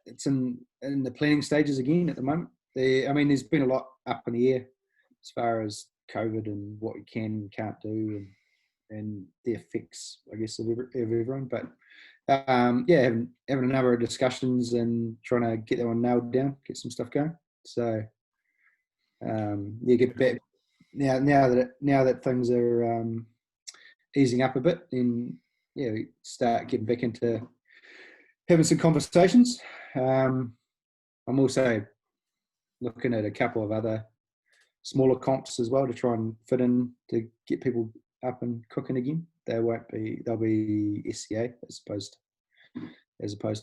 it's in the planning stages again at the moment. There's been a lot up in the air as far as COVID and what you can and can't do, and the effects, I guess, of everyone. But having a number of discussions and trying to get that one nailed down, get some stuff going. So get back. Now that things are easing up a bit, then we start getting back into having some conversations. I'm also looking at a couple of other smaller comps as well to try and fit in to get people up and cooking again. They'll be SCA as opposed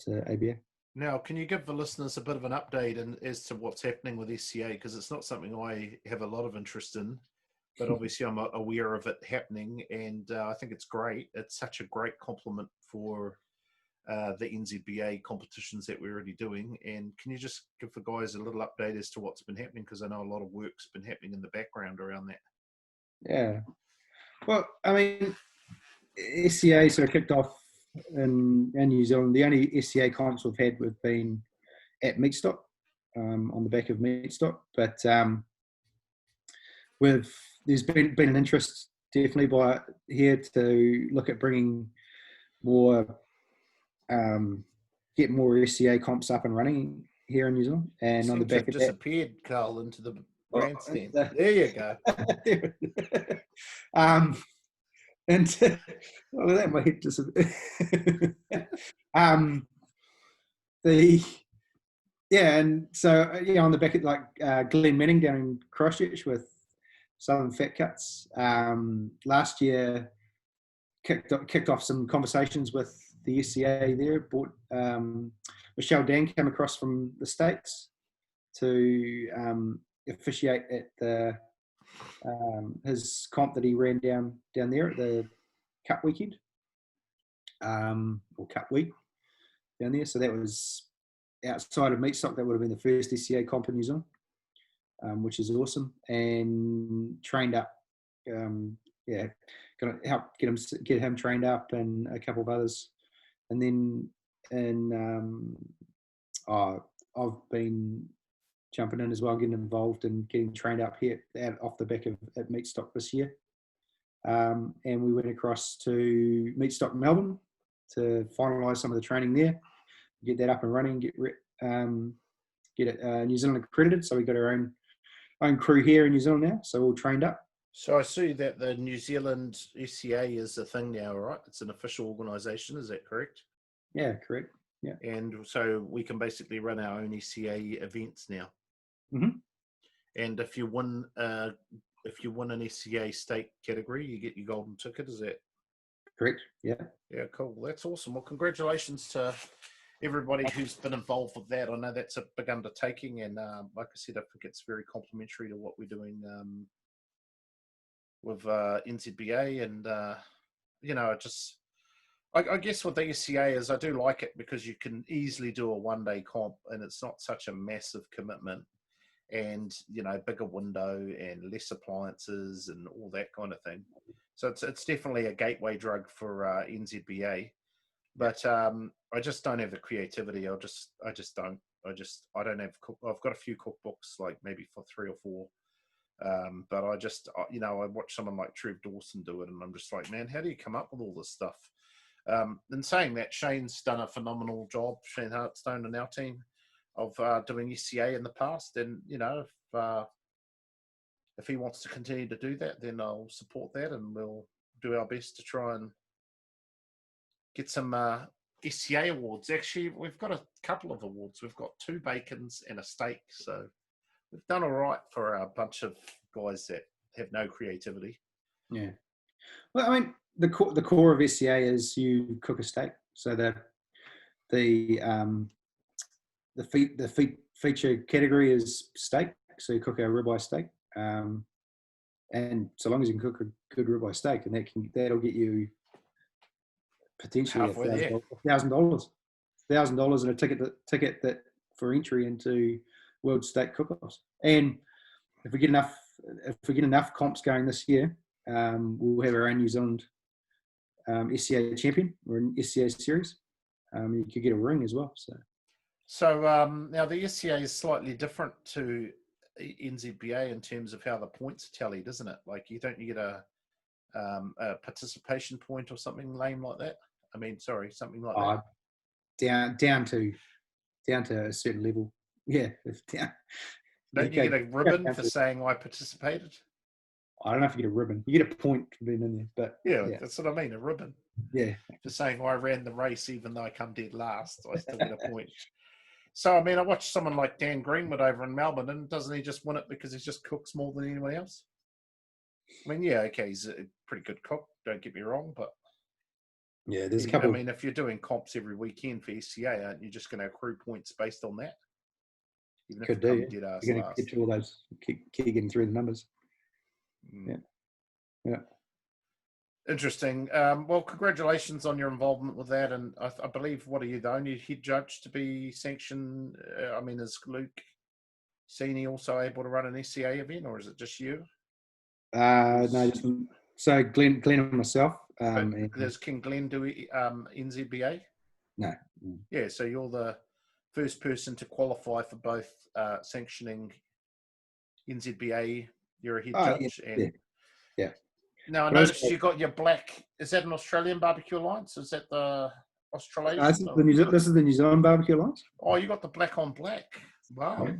to ABA. Now, can you give the listeners a bit of an update as to what's happening with SCA? Because it's not something I have a lot of interest in, but obviously I'm aware of it happening, and I think it's great. It's such a great compliment for the NZBA competitions that we're already doing. And can you just give the guys a little update as to what's been happening? Because I know a lot of work's been happening in the background around that. Yeah. Well, SCA sort of kicked off in New Zealand. The only SCA comps we've had have been at Meatstock, on the back of Meatstock. But there's been an interest definitely by here to look at bringing more, get more SCA comps up and running here in New Zealand. And on the back of that, disappeared, Carl, into the grandstand. There you go. And that might hit just Yeah, and so on the back of like Glenn Manning down in Christchurch with Southern Fat Cuts. Last year kicked off some conversations with the SCA there. Bought Michelle Dan came across from the States to officiate at the his comp that he ran down there at the Cup weekend, or Cup week down there. So that was outside of meat stock. That would have been the first SCA comp in New Zealand, which is awesome. And trained up, yeah, gonna help get him trained up and a couple of others. And then I've been jumping in as well, getting involved and getting trained up here off the back of at meat stock this year. And we went across to Meat Stock Melbourne to finalise some of the training there, get that up and running, get it New Zealand accredited. So we got our own crew here in New Zealand now, so all trained up. So I see that the New Zealand SCA is a thing now, right? It's an official organisation, is that correct? Yeah, correct. Yeah. And so we can basically run our own SCA events now. Mm-hmm. And if you win an SCA state category, you get your golden ticket. Is that correct? Yeah. Yeah, cool. That's awesome. Well, congratulations to everybody who's been involved with that. I know that's a big undertaking, and like I said, I think it's very complementary to what we're doing with NZBA. And I guess with the SCA is I do like it because you can easily do a one-day comp, and it's not such a massive commitment. And bigger window and less appliances and all that kind of thing. So it's definitely a gateway drug for NZBA. But I just don't have the creativity. I just don't. I don't have. I've got a few cookbooks, like maybe for 3 or 4. But I watch someone like Trev Dawson do it, and I'm just like, man, how do you come up with all this stuff? In saying that, Shane's done a phenomenal job. Shane Hartstone and our team of doing SCA in the past, and if he wants to continue to do that, then I'll support that, and we'll do our best to try and get some SCA awards. Actually, we've got a couple of awards. We've got 2 bacons and a steak, so we've done all right for a bunch of guys that have no creativity. Yeah. Well, I mean, the core of SCA is you cook a steak, so the feature category is steak, so you cook a ribeye steak, and so long as you can cook a good ribeye steak, and that'll get you potentially $1,000 and a ticket that for entry into World Steak Cook-Offs. And if we get enough comps going this year, we'll have our own New Zealand SCA champion or an SCA series. You could get a ring as well. So now the SCA is slightly different to NZBA in terms of how the points are tallied, isn't it? Like you get a participation point or something lame like that. I mean, sorry, something like that. Down to a certain level. Yeah. Don't you get a ribbon for saying I participated? I don't know if you get a ribbon. You get a point for being in there, but yeah, that's what I mean, a ribbon. Yeah. For saying I ran the race even though I come dead last, I still get a point. So, I mean, I watched someone like Dan Greenwood over in Melbourne, and doesn't he just win it because he just cooks more than anyone else? I mean, yeah, okay, he's a pretty good cook, don't get me wrong, but yeah, there's a couple. I mean, if you're doing comps every weekend for SCA, aren't you just going to accrue points based on that? Even if you're going to get to all those, keep getting through the numbers. Yeah. Interesting. Well, congratulations on your involvement with that, and I believe, what are you, the only head judge to be sanctioned? I mean, is Luke Sini also able to run an SCA event, or is it just you? No, so Glenn and myself. Does King Glenn do NZBA? No. Yeah, so you're the first person to qualify for both sanctioning NZBA. You're a head judge. Yeah. Now, I noticed you got your black. Is that an Australian BBQ Alliance? Is that the Australian? This is the New Zealand BBQ Alliance. Oh, you got the black on black. Wow. Yeah.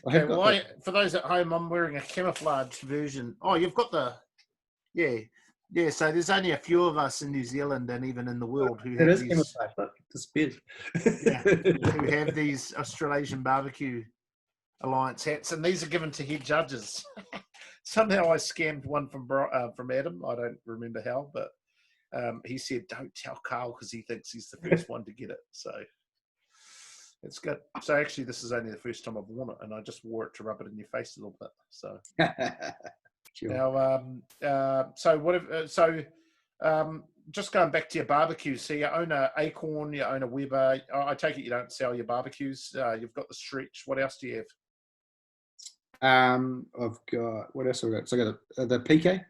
Okay, well, for those at home, I'm wearing a camouflage version. Oh, you've got the Yeah, so there's only a few of us in New Zealand and even in the world who It have is these, camouflage. Look, it disappears. yeah, who have these Australasian BBQ Alliance hats, and these are given to head judges. Somehow I scammed one from Adam. I don't remember how, but he said, "Don't tell Carl because he thinks he's the first one to get it." So it's good. So actually, this is only the first time I've worn it, and I just wore it to rub it in your face a little bit. So Sure. now, so what? Just going back to your barbecues. So you own a Acorn, you own a Weber. I take it you don't sell your barbecues. You've got the Stretch. What else do you have? I've got what else have I got? So I got the PK.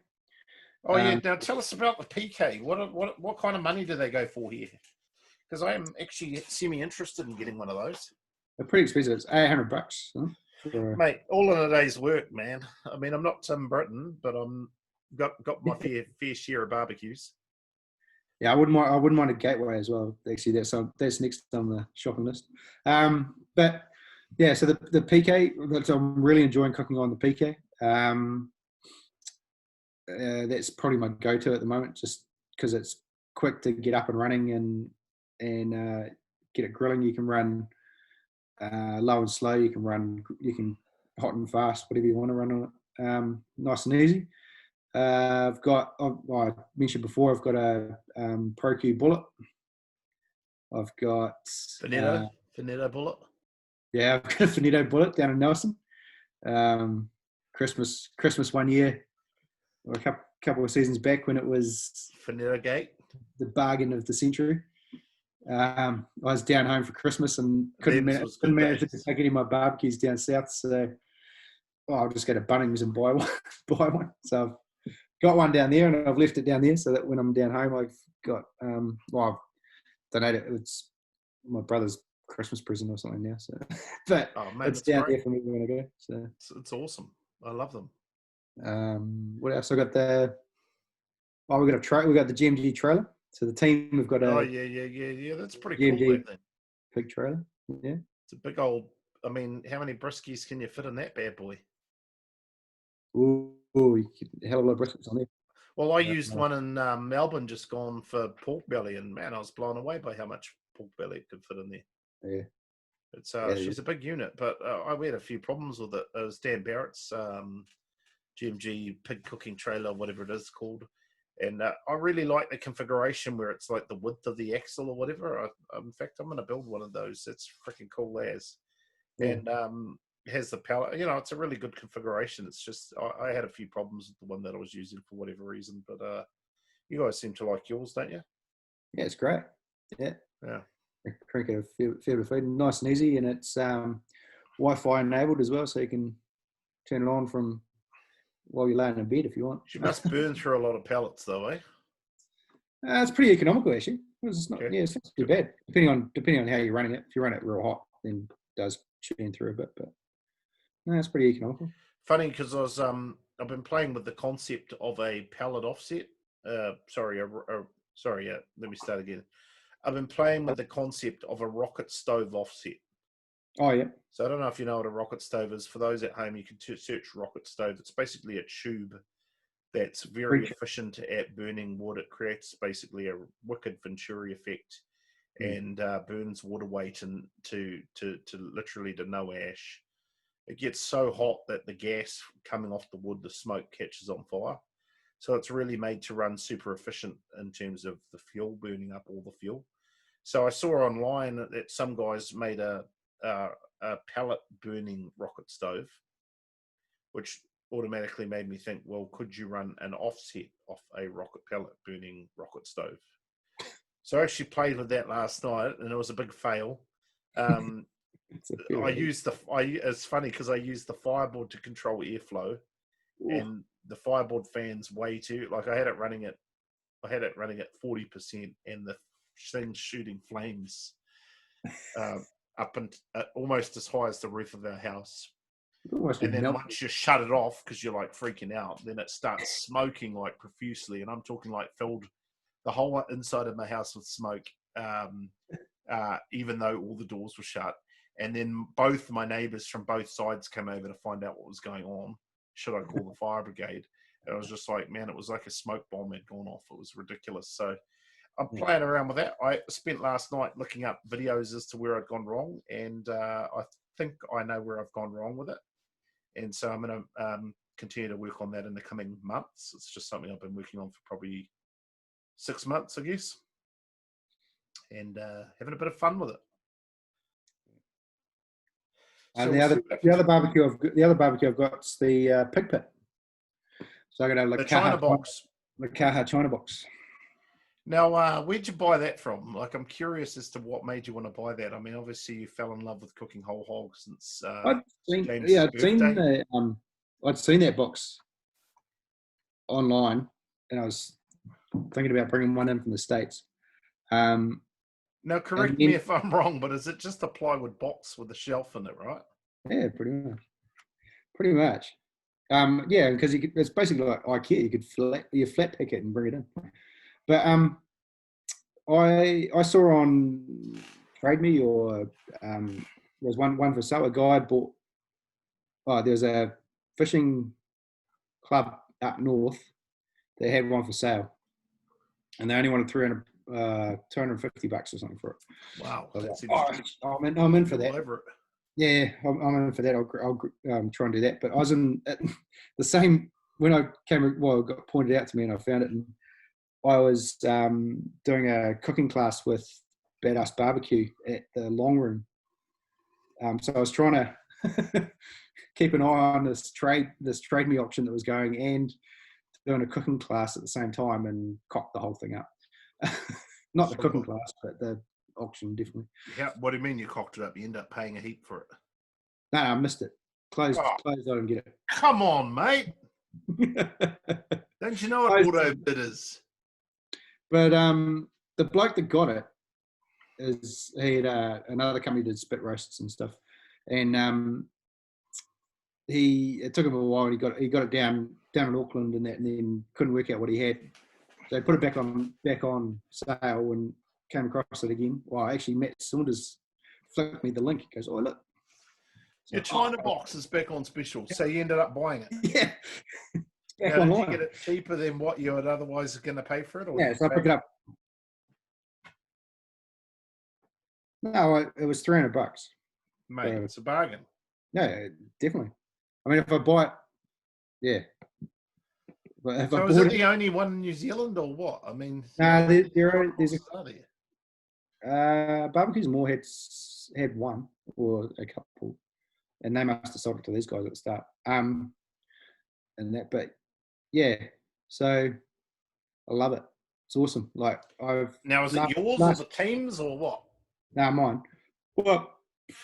Oh yeah. Now tell us about the PK. What kind of money do they go for here? Because I am actually semi-interested in getting one of those. They're pretty expensive. It's $800. Mate, all in a day's work, man. I mean, I'm not Tim Britain, but I'm got my fair share of barbecues. Yeah, I wouldn't mind a Gateway as well. Actually, that's next on the shopping list. But yeah, so the PK. I'm really enjoying cooking on the PK. That's probably my go-to at the moment, just because it's quick to get up and running and get it grilling. You can run low and slow. You can hot and fast, whatever you want to run on it. Nice and easy. I mentioned before, I've got a ProQ Bullet. I've got Finetto Bullet. Yeah, I've got a Finetto Bullet down in Nelson. Christmas one year, or a couple of seasons back when it was Finetto Gate, the bargain of the century. I was down home for Christmas and couldn't manage to take any of my barbecues down south, so I'll just go to Bunnings and buy one. So I've got one down there, and I've left it down there so that when I'm down home, I've got I've donated it. It's my brother's Christmas present or something now. So, but it's down there for me when I go. So it's awesome. I love them. What else? I got we got the GMG trailer. So the team we've got a yeah. That's pretty GMG cool. That thing. Big trailer. Yeah, it's a big old. I mean, how many briskies can you fit in that bad boy? Ooh, you get a hell of a lot of briskets on there. Well, I used one in Melbourne just gone for pork belly, and man, I was blown away by how much pork belly it could fit in there. Yeah. It's she's a big unit, but I had a few problems with it. It was Dan Barrett's GMG pig cooking trailer, whatever it is called, and I really like the configuration where it's like the width of the axle or whatever. In fact, I'm going to build one of those. It's freaking cool as, and has the pallet. You know, it's a really good configuration. It's just I had a few problems with the one that I was using for whatever reason, but you guys seem to like yours, don't you? Yeah, it's great. Yeah. Crank it a fair bit of feed, nice and easy, and it's Wi-Fi enabled as well, so you can turn it on from while you're laying in bed if you want. You must burn through a lot of pellets, though, eh? It's pretty economical actually. It's not too bad. Depending on how you're running it. If you run it real hot, then it does churn through a bit, but no, it's pretty economical. Funny because I've been playing with the concept of a pellet offset. Let me start again. I've been playing with the concept of a rocket stove offset. Oh, yeah. So I don't know if you know what a rocket stove is. For those at home, you can search rocket stove. It's basically a tube that's very efficient at burning wood. It creates basically a wicked Venturi effect and burns water weight to literally to no ash. It gets so hot that the gas coming off the wood, the smoke catches on fire. So it's really made to run super efficient in terms of the fuel, burning up all the fuel. So I saw online that some guys made a pellet burning rocket stove, which automatically made me think, well, could you run an offset off a rocket pellet burning rocket stove? So I actually played with that last night, and it was a big fail. It's funny because I used the fireboard to control airflow, and the fireboard fan's way too. Like I had it running at 40%, and the thing's shooting flames up and almost as high as the roof of our house. And then once you shut it off because you're like freaking out, then it starts smoking like profusely, and I'm talking like filled the whole inside of my house with smoke, even though all the doors were shut. And then both my neighbours from both sides came over to find out what was going on. Should I call the fire brigade? It was just like, man, it was like a smoke bomb had gone off. It was ridiculous. So I'm Yeah. playing around with that. I spent last night looking up videos as to where I'd gone wrong, and I think I know where I've gone wrong with it. And so I'm going to continue to work on that in the coming months. It's just something I've been working on for probably 6 months, I guess, and having a bit of fun with it. So The other barbecue I've got is the pig pit. So I got a the China box. The Kaha China box. Now, where'd you buy that from? Like, I'm curious as to what made you want to buy that. I mean, obviously, you fell in love with cooking whole hog since James's birthday. I'd seen that box online, and I was thinking about bringing one in from the States. Now, correct me if I'm wrong, but is it just a plywood box with a shelf in it, right? Yeah, pretty much. Pretty much. Yeah, because it's basically like IKEA. You could flat pick it and bring it in. But I saw on Trade Me or there's one for sale. A guy bought. Oh, there's a fishing club up north. They had one for sale, and they only wanted $250 or something for it. Wow, So that's interesting. I'm in for that. Yeah, I'm in for that. I'll try and do that. But I was in the same when I came. Well, it got pointed out to me, and I found it. And I was doing a cooking class with Badass Barbecue at the Long Room. So I was trying to keep an eye on this trade me auction that was going, and doing a cooking class at the same time, and cocked the whole thing up. Not the cooking class, but the auction, definitely. Yeah, what do you mean you cocked it up? You end up paying a heap for it? No, I missed it. Closed. I didn't get it. Come on, mate. Don't you know what auto bid is? But the bloke that got it he had another company that did spit roasts and stuff, and it took him a while. He got it down in Auckland and then couldn't work out what he had. So he put it back on sale and came across it again. Well, actually, Matt Saunders flicked me the link. He goes, "Oh, look, your China box is back on special." So you ended up buying it. Yeah. Now, did you get it cheaper than what you would otherwise going to pay for it? Or yeah, so I picked it up. No, it was $300. Mate, it's a bargain. Yeah, definitely. I mean, if I buy it, yeah. But if so is it the only one in New Zealand or what? I mean, there's Barbecues More had one or a couple, and they must have sold it to these guys at the start. But yeah, so I love it. It's awesome. Like now, is it yours or the team's or what? No, mine. Well,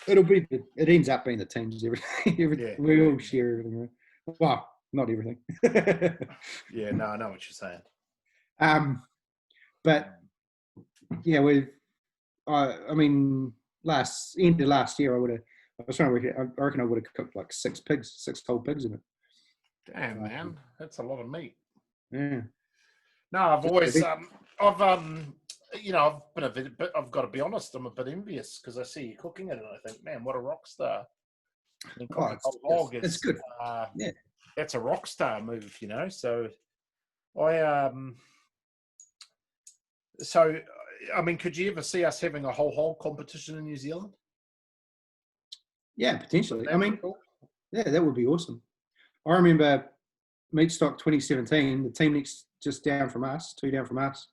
it ends up being the team's. Everything. We all share everything. Right? Well, not everything. Yeah, no, I know what you're saying. But yeah, I mean, end of last year, I was trying to work it. I reckon I would have cooked like 6 whole pigs in it. Damn, man, that's a lot of meat. Yeah. No, I've always, I've been I've got to be honest, I'm a bit envious because I see you cooking it and I think, man, what a rock star. It's good. Yeah. That's a rock star move, So I mean, could you ever see us having a whole hog competition in New Zealand? Yeah, potentially. I mean, yeah, that would be awesome. I remember Meatstock 2017, the team just down from us, 2 down from us,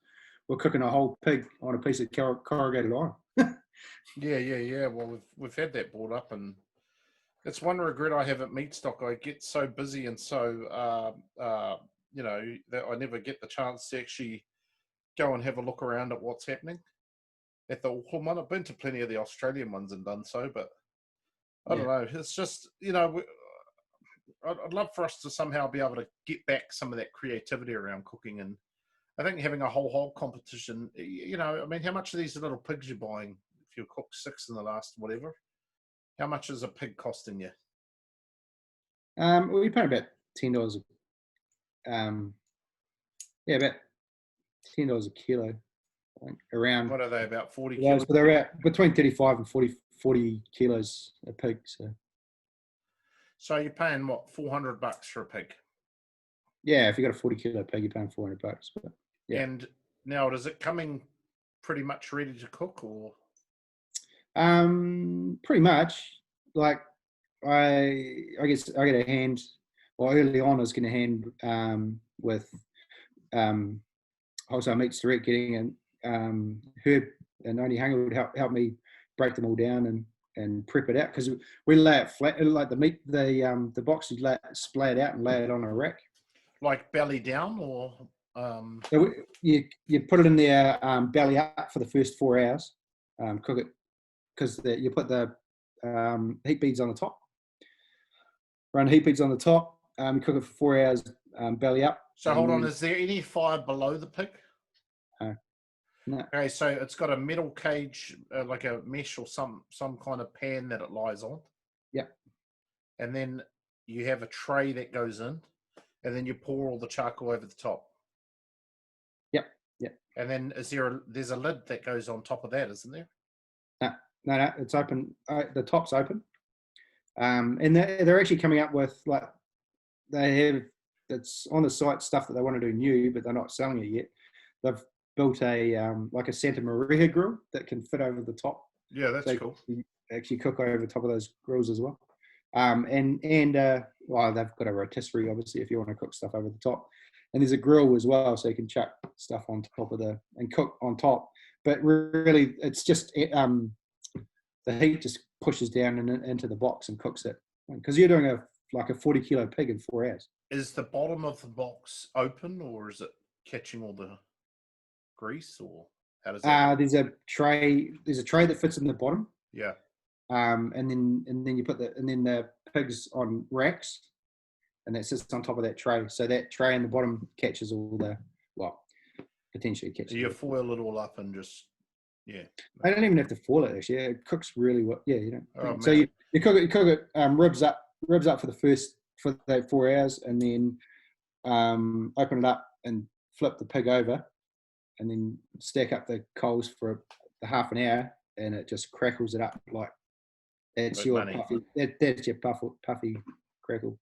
were cooking a whole pig on a piece of corrugated iron. Yeah. Well, we've had that brought up, and it's one regret I have at Meatstock. I get so busy and so that I never get the chance to actually go and have a look around at what's happening at the Auckland one. I've been to plenty of the Australian ones and done so, but I don't know. It's just, I'd love for us to somehow be able to get back some of that creativity around cooking. And I think having a whole hog competition, I mean, how much are these little pigs you're buying? If you cooked 6 in the last whatever, how much is a pig costing you? We pay about $10. About $10 a kilo. I think, around. What are they, about 40 kilos? So they're about between 35 and 40 kilos a pig. So you're paying what, $400 for a pig? Yeah, if you got a 40 kilo pig, you're paying $400. But yeah, And now, is it coming pretty much ready to cook, or? pretty much. Like I guess I get a hand. Well, early on, I was getting a hand with um, wholesale meats direct, getting an Herb and only Hanger would help me break them all down and prep it out, because we lay it flat, like the meat, the box, you splay it out and lay it on a rack. Like belly down, or So you put it in there, belly up for the first 4 hours, cook it, because you put the heat beads on the top, run heat beads on the top, cook it for 4 hours, belly up. so hold on, is there any fire below the pig? No. Okay, so it's got a metal cage, like a mesh or some kind of pan that it lies on. Yep. And then you have a tray that goes in, and then you pour all the charcoal over the top. Yep. Yep. And then there's a lid that goes on top of that, isn't there? No, it's open. The top's open, and they're actually coming up with, like, they have, it's on the site, stuff that they want to do new, but they're not selling it yet. They've built a like a Santa Maria grill that can fit over the top. Yeah, that's cool. You actually cook over the top of those grills as well. Well, they've got a rotisserie, obviously, if you want to cook stuff over the top. And there's a grill as well, so you can chuck stuff on top of and cook on top. But really, it's just the heat just pushes down into the box and cooks it, because you're doing a 40 kilo pig in 4 hours. Is the bottom of the box open, or is it catching all the grease, or how does that? There's a tray that fits in the bottom. Yeah. And then you put the pigs on racks, and that sits on top of that tray. So that tray in the bottom catches all the, potentially catches. So you foil it all up and just, yeah. I don't even have to foil it, actually. It cooks really well. Yeah, you don't. Oh, so you cook it ribs up for the 4 hours, and then open it up and flip the pig over, and then stack up the coals for the half an hour, and it just crackles it up like that's your puffy. That's your puffy crackle.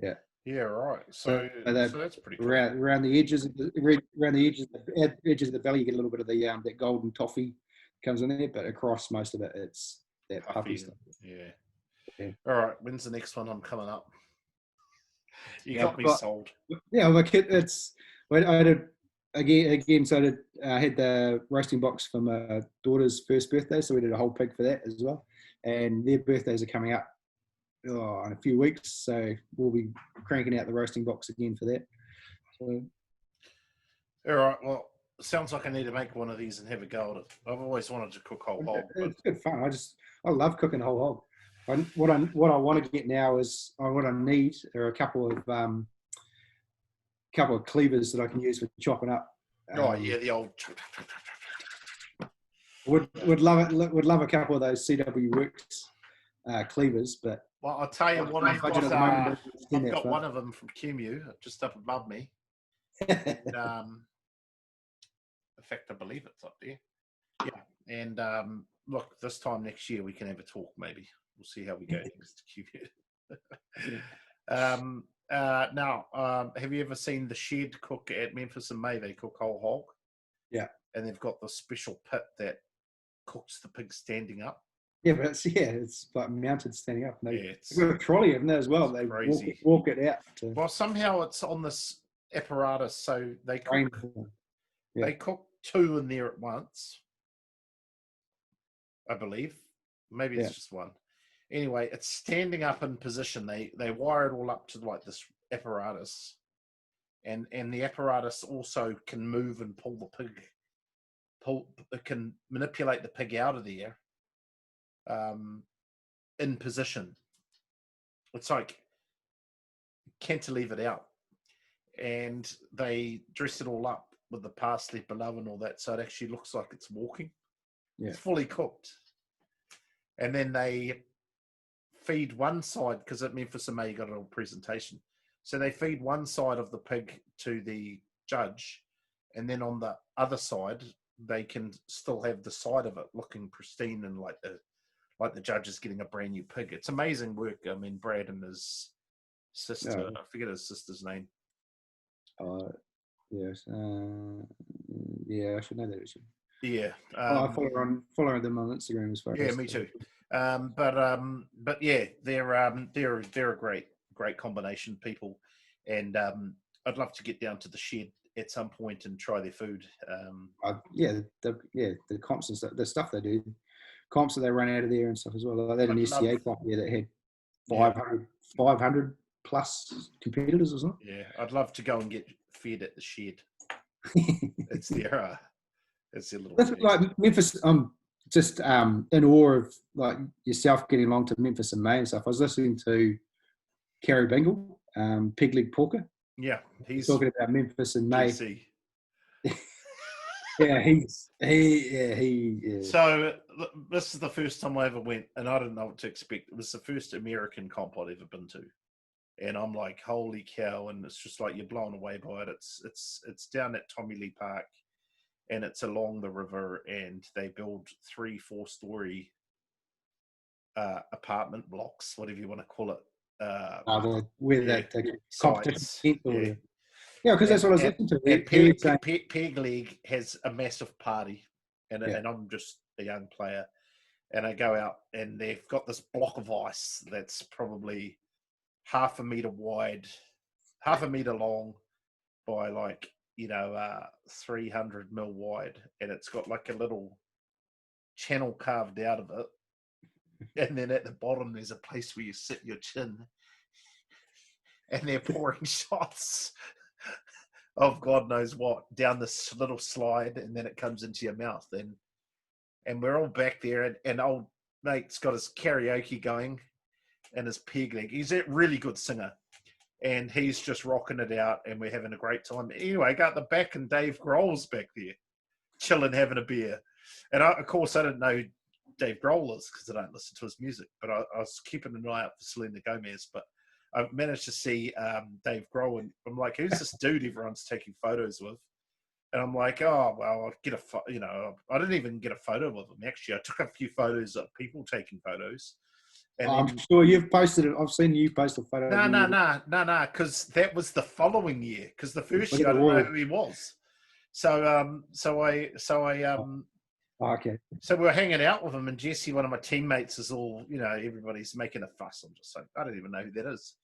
Yeah. Yeah, right. So that's pretty cool. Around the edges of the edges of the belly, you get a little bit of the that golden toffee comes in there, but across most of it, it's that puffy stuff. Yeah. All right. When's the next one? I'm coming up. You got me sold. Yeah, my kid. I did again. So I had the roasting box for my daughter's first birthday, so we did a whole pig for that as well. And their birthdays are coming up in a few weeks, so we'll be cranking out the roasting box again for that. So, all right. Well, sounds like I need to make one of these and have a go at it. I've always wanted to cook whole hog. It's good fun. I love cooking whole hog. What I want to get now is what I need are a couple of cleavers that I can use for chopping up. The old. Would love a couple of those CW Works cleavers, but well, I'll tell you what, I've got one of them from QMU just up above me. And, in fact, I believe it's up there. Yeah, and look, this time next year we can have a talk. Maybe we'll see how we go next QMU. Now, have you ever seen the Shed cook at Memphis and May? They cook whole hog. Yeah, and they've got the special pit that cooks the pig standing up. Yeah, but it's like mounted standing up. They've got a trolley in there as well. They walk it out. Well, somehow it's on this apparatus, so they cook two in there at once, I believe. Maybe it's just one. Anyway, it's standing up in position. They wire it all up to like this apparatus, and the apparatus also can move and pull the pig. It can manipulate the pig out of there. In position. It's like cantilevered out, and they dress it all up with the parsley, pillau, and all that, so it actually looks like it's walking. It's fully cooked, and then they feed one side, because at Memphis and May you got a little presentation, so they feed one side of the pig to the judge, and then on the other side they can still have the side of it looking pristine and like the judge is getting a brand new pig. It's amazing work. I mean, Brad and his sister. I forget his sister's name. Yes. Yeah, I should know that actually. Yeah. I follow them on Instagram as far Yeah, as. me too. But yeah, they're a great combination of people, and I'd love to get down to the shed at some point and try their food. The comps and stuff, the stuff they do, comps that they run out of there and stuff as well. Like that an SCA club here that had 500 plus competitors or something. Yeah, I'd love to go and get fed at the shed. It's their little. That's like Memphis. Just in awe of like yourself getting along to Memphis in May and stuff. I was listening to Kerry Bingle, Pig Leg Porker. Yeah, he's talking about Memphis in May. Yeah. So this is the first time I ever went, and I didn't know what to expect. It was the first American comp I'd ever been to, and I'm like, holy cow! And it's just like you're blown away by it. It's down at Tommy Lee Park, and it's along the river, and they build 3-4 story apartment blocks, whatever you want to call it. Competition. Yeah, because that's what I was listening to. Peg League has a massive party, and I'm just a young player, and I go out, and they've got this block of ice that's probably half a meter wide, half a meter long, by 300 mil wide, and it's got like a little channel carved out of it, and then at the bottom there's a place where you sit your chin, and they're pouring shots of God knows what down this little slide, and then it comes into your mouth, and we're all back there, and old mate's got his karaoke going and his peg leg. He's a really good singer, and he's just rocking it out, and we're having a great time. Anyway, I got the back, and Dave Grohl's back there, chilling, having a beer. And of course, I didn't know who Dave Grohl is because I don't listen to his music, but I was keeping an eye out for Selena Gomez. But I managed to see Dave Grohl, and I'm like, who's this dude everyone's taking photos with? And I'm like, oh, well, I'll get I didn't even get a photo with him, actually. I took a few photos of people taking photos. And I'm sure you've posted it. I've seen you post a photo. No, because that was the following year. Because the first year I didn't know who he was. So okay. So we were hanging out with him, and Jesse, one of my teammates, is all, everybody's making a fuss. I'm just like, I don't even know who that is.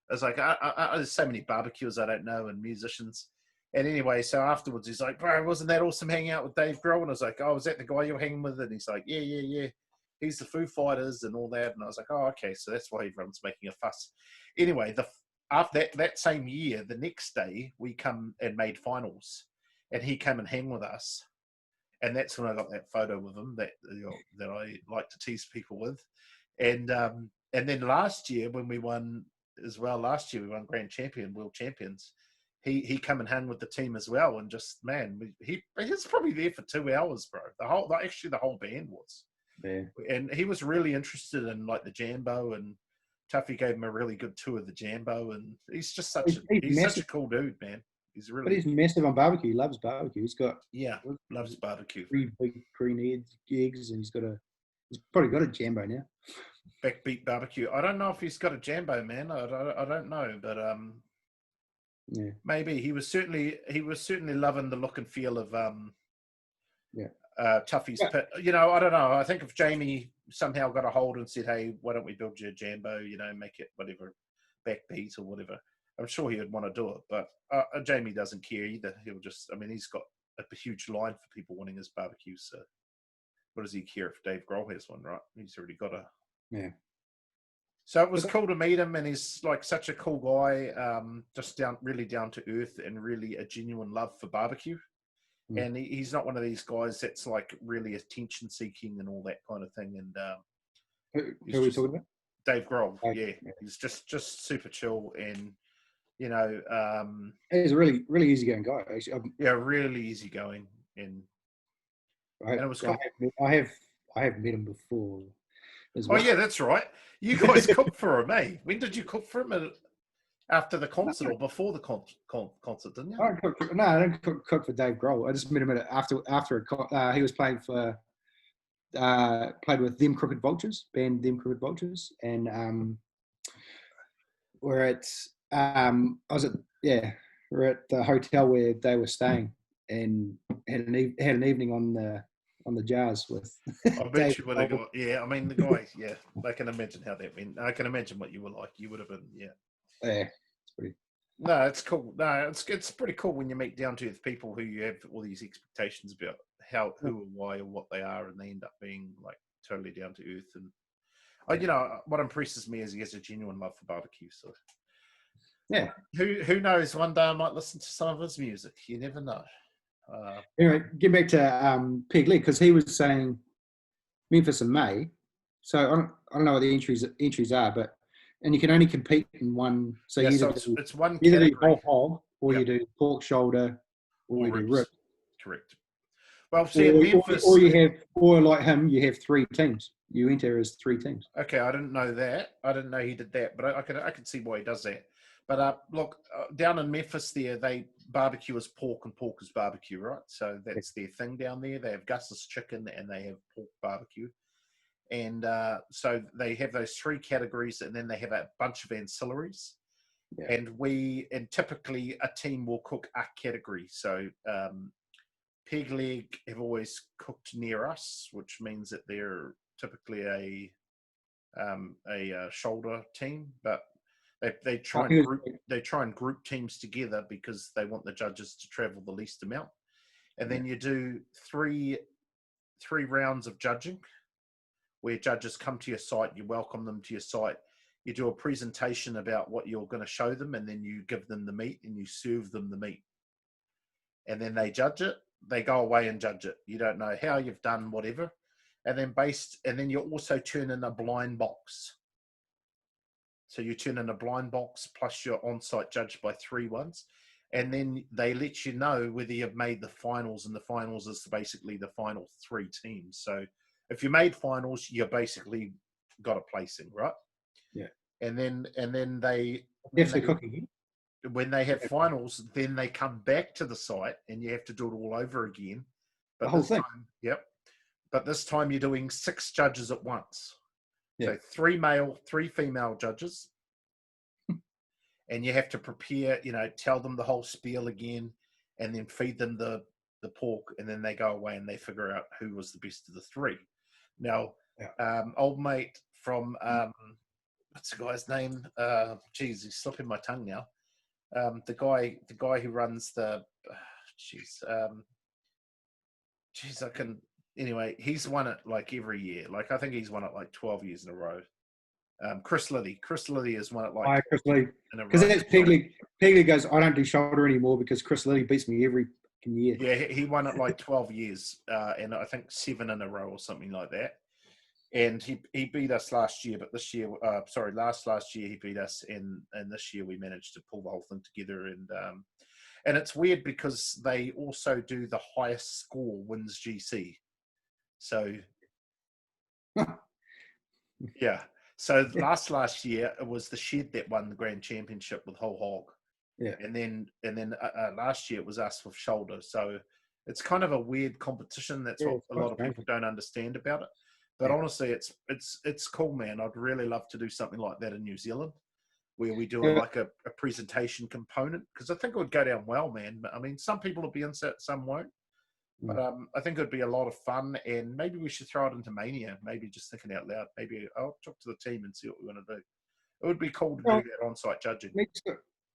I was like, there's so many barbecuers I don't know and musicians. And anyway, so afterwards he's like, bro, wasn't that awesome hanging out with Dave Grohl? And I was like, oh, was that the guy you were hanging with? And he's like, yeah. He's the Foo Fighters and all that. And I was like, oh, okay, so that's why everyone's making a fuss. Anyway, after that same year, the next day, we come and made finals. And he came and hang with us. And that's when I got that photo with him that I like to tease people with. And then last year, when we won as well, we won World Champions. He come and hung with the team as well. And just, man, he was probably there for 2 hours, bro. The whole band was. Yeah. And he was really interested in like the Jambo, and Tuffy gave him a really good tour of the Jambo, and he's just such a cool dude, man. He's massive on barbecue. He loves barbecue. He's got loves barbecue. 3 big green eggs, and he's probably got a Jambo now. Backbeat barbecue. I don't know if he's got a Jambo, man. I don't know, but yeah, maybe he was certainly loving the look and feel of Tuffy's pit. I don't know. I think if Jamie somehow got a hold and said, hey, why don't we build you a Jambo, make it whatever, backbeat or whatever, I'm sure he would want to do it. But Jamie doesn't care either. He'll just, he's got a huge line for people wanting his barbecue. So what does he care if Dave Grohl has one, right? He's already got a... Yeah. So it was cool to meet him, and he's like such a cool guy, just really down to earth, and really a genuine love for barbecue. And he's not one of these guys that's like really attention seeking and all that kind of thing. And who are we talking about? Dave Grohl. Yeah. He's just super chill, and he's a really, really easygoing guy. Actually, really easygoing, and it was cool. I have met him before. As well. Oh yeah, that's right. You guys cooked for him, eh? When did you cook for him? After the concert or before the concert, didn't you? I didn't cook for Dave Grohl. I just met him after he was playing for played with Them Crooked Vultures, band Them Crooked Vultures, and we're at we're at the hotel where they were staying, and had an evening on the jars with I bet Dave. you would have got, yeah. I mean, the guy, yeah. I can imagine how that went. I can imagine what you were like. You would have been, yeah. Yeah, it's pretty. No, it's cool. No, it's pretty cool when you meet down to earth people who you have all these expectations about how, who, and why, or what they are, and they end up being like totally down to earth. And you know, what impresses me is he has a genuine love for barbecue. So, Yeah. who knows? One day I might listen to some of his music. You never know. Anyway, get back to Peg Leg, because he was saying Memphis in May. So I don't know what the entries are, but and you can only compete in one. So Yeah, you so either it's one do category. whole hog, or Yep. you do pork shoulder, or you do ribs. rib. Correct. Well, see, in Memphis, or you have, or like him, you have 3 teams. You enter as 3 teams. okay, I didn't know that. I didn't know he did that, but I can see why he does that. But look, down in Memphis, there they barbecue as pork and pork as barbecue, right? So that's their thing down there. They have Gus's chicken and they have pork barbecue, and so they have those 3 categories, and then they have a bunch of ancillaries. Yeah. And typically a team will cook a category. So Peg Leg have always cooked near us, which means that they're typically a shoulder team, but they try and group teams together because they want the judges to travel the least amount. And then you do three rounds of judging, where judges come to your site, you welcome them to your site, you do a presentation about what you're going to show them, and then you give them the meat and you serve them the meat. And then they judge it, they go away and judge it. You don't know how you've done whatever. And then you also turn in a blind box. So you turn in a blind box plus your on-site judged by 3 ones. And then they let you know whether you've made the finals, and the finals is basically the final 3 teams. So if you made finals, you basically got a placing, right? Yeah. And then they cooking. When they have finals, then they come back to the site and you have to do it all over again. But the whole this thing. time, yep. But this time you're doing 6 judges at once. Yeah. So 3 male, 3 female judges. And you have to prepare, tell them the whole spiel again, and then feed them the pork, and then they go away and they figure out who was the best of the 3. Now, old mate from what's the guy's name? Geez, he's slipping my tongue now. The guy who runs the anyway, he's won it like every year. Like I think he's won it like 12 years in a row. Chris Liddy has won it like Chris Liddy, because that's Peg Leg. Peg Leg goes, I don't do shoulder anymore because Chris Liddy beats me every year. Yeah, he won it like 12 years, and I think 7 in a row or something like that. And he beat us last year, but this year, last year he beat us, and this year we managed to pull the whole thing together. And it's weird because they also do the highest score wins GC. So yeah. So last year it was the Shed that won the Grand Championship with whole hog. Yeah. And then last year it was us with shoulder. So it's kind of a weird competition. That's what a lot of people don't understand about it. But honestly, it's cool, man. I'd really love to do something like that in New Zealand, where we do like a presentation component, because I think it would go down well, man. I mean, some people will be into it, some won't. But I think it would be a lot of fun, and maybe we should throw it into Mania. Maybe just thinking out loud. Maybe I'll talk to the team and see what we want to do. It would be cool to do that on-site judging.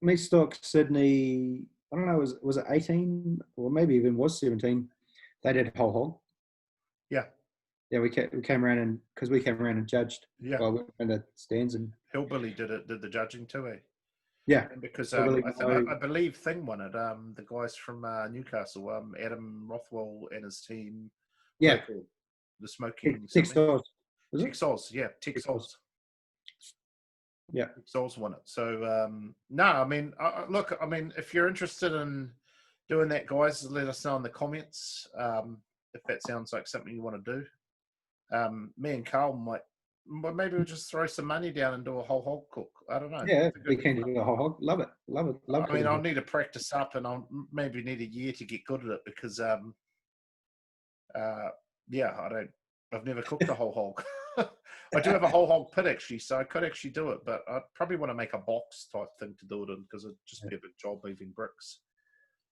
Meat Stock Sydney, I don't know, was it 18 or maybe even was 17? They did whole hog. Yeah. Yeah, we came around and judged. Yeah. Well, we went in the stands and Hillbilly did the judging too, eh? Yeah. And because I believe Thing won it. The guys from Newcastle, Adam Rothwell and his team. Yeah. The Smoking. Textiles. Textiles, yeah. Textiles. Yeah. Textiles won it. So, no, I mean, look, I mean, if you're interested in doing that, guys, let us know in the comments if that sounds like something you want to do. Me and Carl maybe we'll just throw some money down and do a whole hog cook. I don't know. Yeah, we can do a whole hog. Love it. I mean, I'll need to practice up, and I'll maybe need a year to get good at it because, I I've never cooked a whole hog. I do have a whole hog pit actually, so I could actually do it, but I'd probably want to make a box type thing to do it in because it'd just be a big job moving bricks.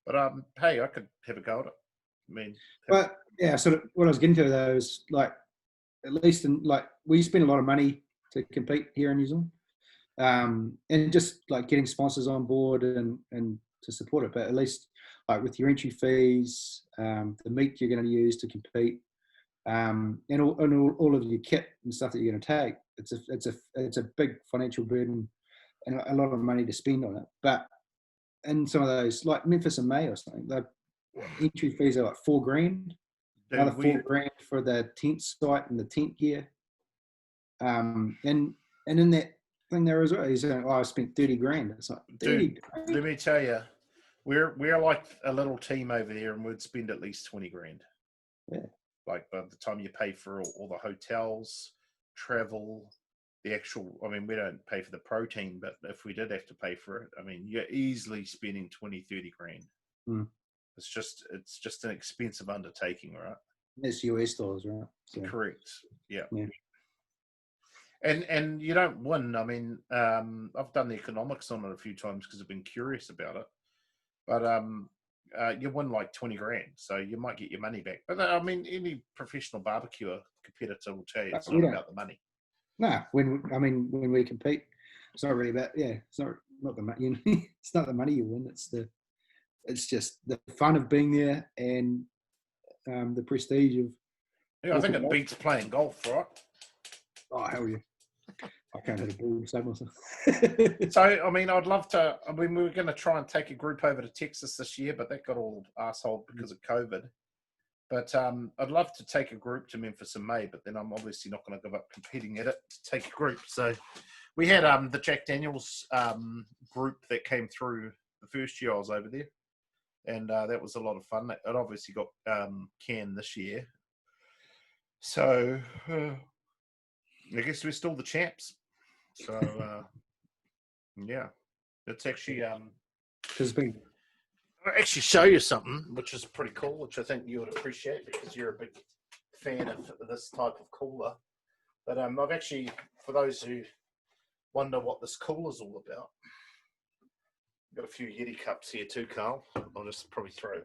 But hey, I could have a go at it. I mean, But yeah, sort of what I was getting to though is like, at least in like, we spend a lot of money to compete here in New Zealand, and just like getting sponsors on board and to support it. But at least like with your entry fees, the meat you're going to use to compete, and all of your kit and stuff that you're going to take, it's a big financial burden and a lot of money to spend on it. But in some of those, like Memphis and May or something, the entry fees are like $4,000. Another $4,000 for the tent site and the tent gear. And in that thing there as well, he's saying, "Oh, I spent $30,000." It's like, dude, let me tell you, we're like a little team over there, and we'd spend at least $20,000. Yeah. Like by the time you pay for all the hotels, travel, the actual. I mean, we don't pay for the protein, but if we did have to pay for it, I mean, you're easily spending 20-30 grand. Mm. It's just an expensive undertaking, right? It's US dollars, right? So, correct. Yeah. yeah. And you don't win. I mean, I've done the economics on it a few times because I've been curious about it. But you win like 20 grand, so you might get your money back. But I mean, any professional barbecuer competitor will tell you it's not about the money. No, when we compete, it's not really about it's not the money. It's not the money you win. It's just the fun of being there and the prestige of. Yeah, I think it beats playing golf, right? Oh hell yeah! I can't hit a ball to save myself. So, I mean, I'd love to. I mean, we were going to try and take a group over to Texas this year, but that got all arsehole because of COVID. But I'd love to take a group to Memphis in May, but then I'm obviously not going to give up competing at it to take a group. So we had the Jack Daniels group that came through the first year I was over there, and that was a lot of fun. It obviously got canned this year. So I guess we're still the champs. So yeah, it's actually been. I'll actually show you something which is pretty cool, which I think you would appreciate because you're a big fan of this type of cooler. But I've actually, for those who wonder what this cooler's all about, I've got a few Yeti cups here too, Carl. I'll just probably throw.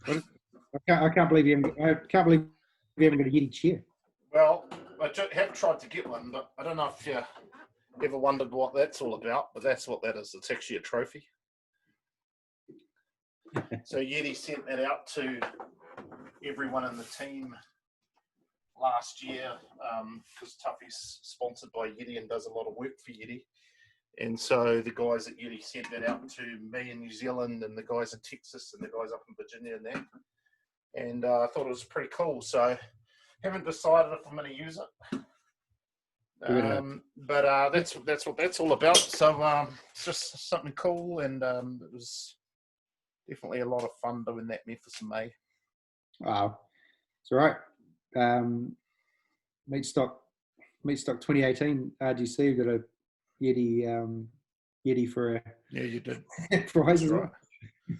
I can't believe you haven't got a Yeti chair. Well, I have tried to get one, but I don't know if you ever wondered what that's all about. But that's what that is. It's actually a trophy. So Yeti sent that out to everyone in the team last year because Tuffy's sponsored by Yeti and does a lot of work for Yeti. And so the guys at Yeti sent that out to me in New Zealand and the guys in Texas and the guys up in Virginia and that. And I thought it was pretty cool. So haven't decided if I'm going to use it. But that's what that's all about. So it's just something cool, and it was definitely a lot of fun doing that Memphis in May. Wow, it's all right. Meat stock 2018 RGC got a Yeti for a you did prize as well.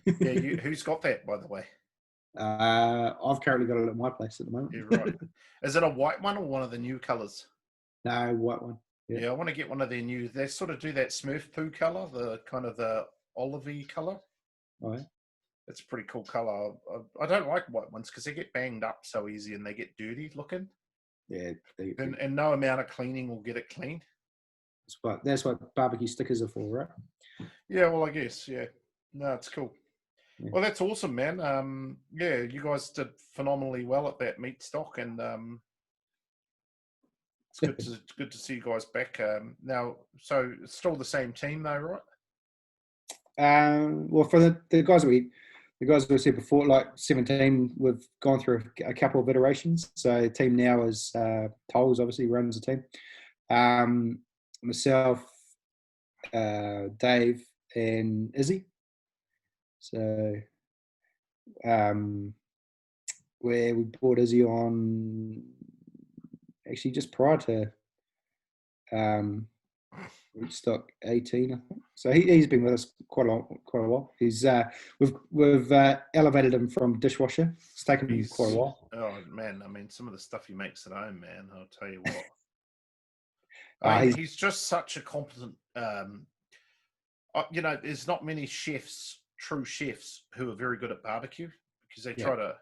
Yeah, who's got that, by the way? I've currently got it at my place at the moment. You're right. Is it a white one or one of the new colours? No, white one. Yeah, I want to get one of their new. They sort of do that Smurf poo colour, the kind of the olivey colour. Oh, yeah. It's a pretty cool colour. I don't like white ones because they get banged up so easy and they get dirty looking. Yeah. And no amount of cleaning will get it clean. That's what barbecue stickers are for, right? Yeah, well, I guess, yeah. No, it's cool. Yeah. Well, that's awesome, man. Yeah, you guys did phenomenally well at that meat stock, and it's good to see you guys back. Now, so it's still the same team, though, right? Well, for the guys we said before, like 17, we've gone through a couple of iterations. So the team now is Tolls obviously runs the team. Myself, Dave, and Izzy. So where we brought Izzy on actually just prior to Rootstock 18, I think. So he's been with us quite a while. He's we've elevated him from dishwasher. It's taken him quite a while. Oh man, I mean, some of the stuff he makes at home, man. I'll tell you what. I mean, he's just such a competent. There's not many true chefs, who are very good at barbecue because they try to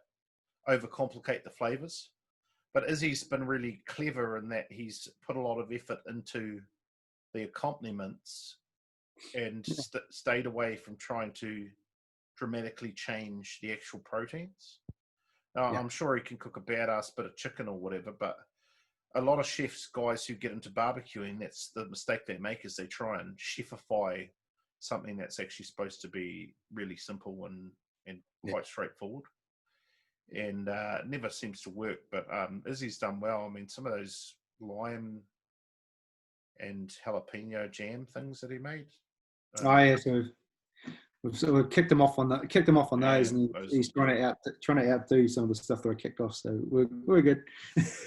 overcomplicate the flavors. But Izzy's been really clever in that he's put a lot of effort into the accompaniments and stayed away from trying to dramatically change the actual proteins. Now, I'm sure he can cook a badass bit of chicken or whatever, but a lot of chefs, guys who get into barbecuing, that's the mistake they make, is they try and chefify something that's actually supposed to be really simple and quite straightforward. And it never seems to work, but Izzy's done well. I mean, some of those lime and jalapeno jam things that he made. So we've kicked him off on those, and he's trying to outdo some of the stuff that I kicked off. So we're good.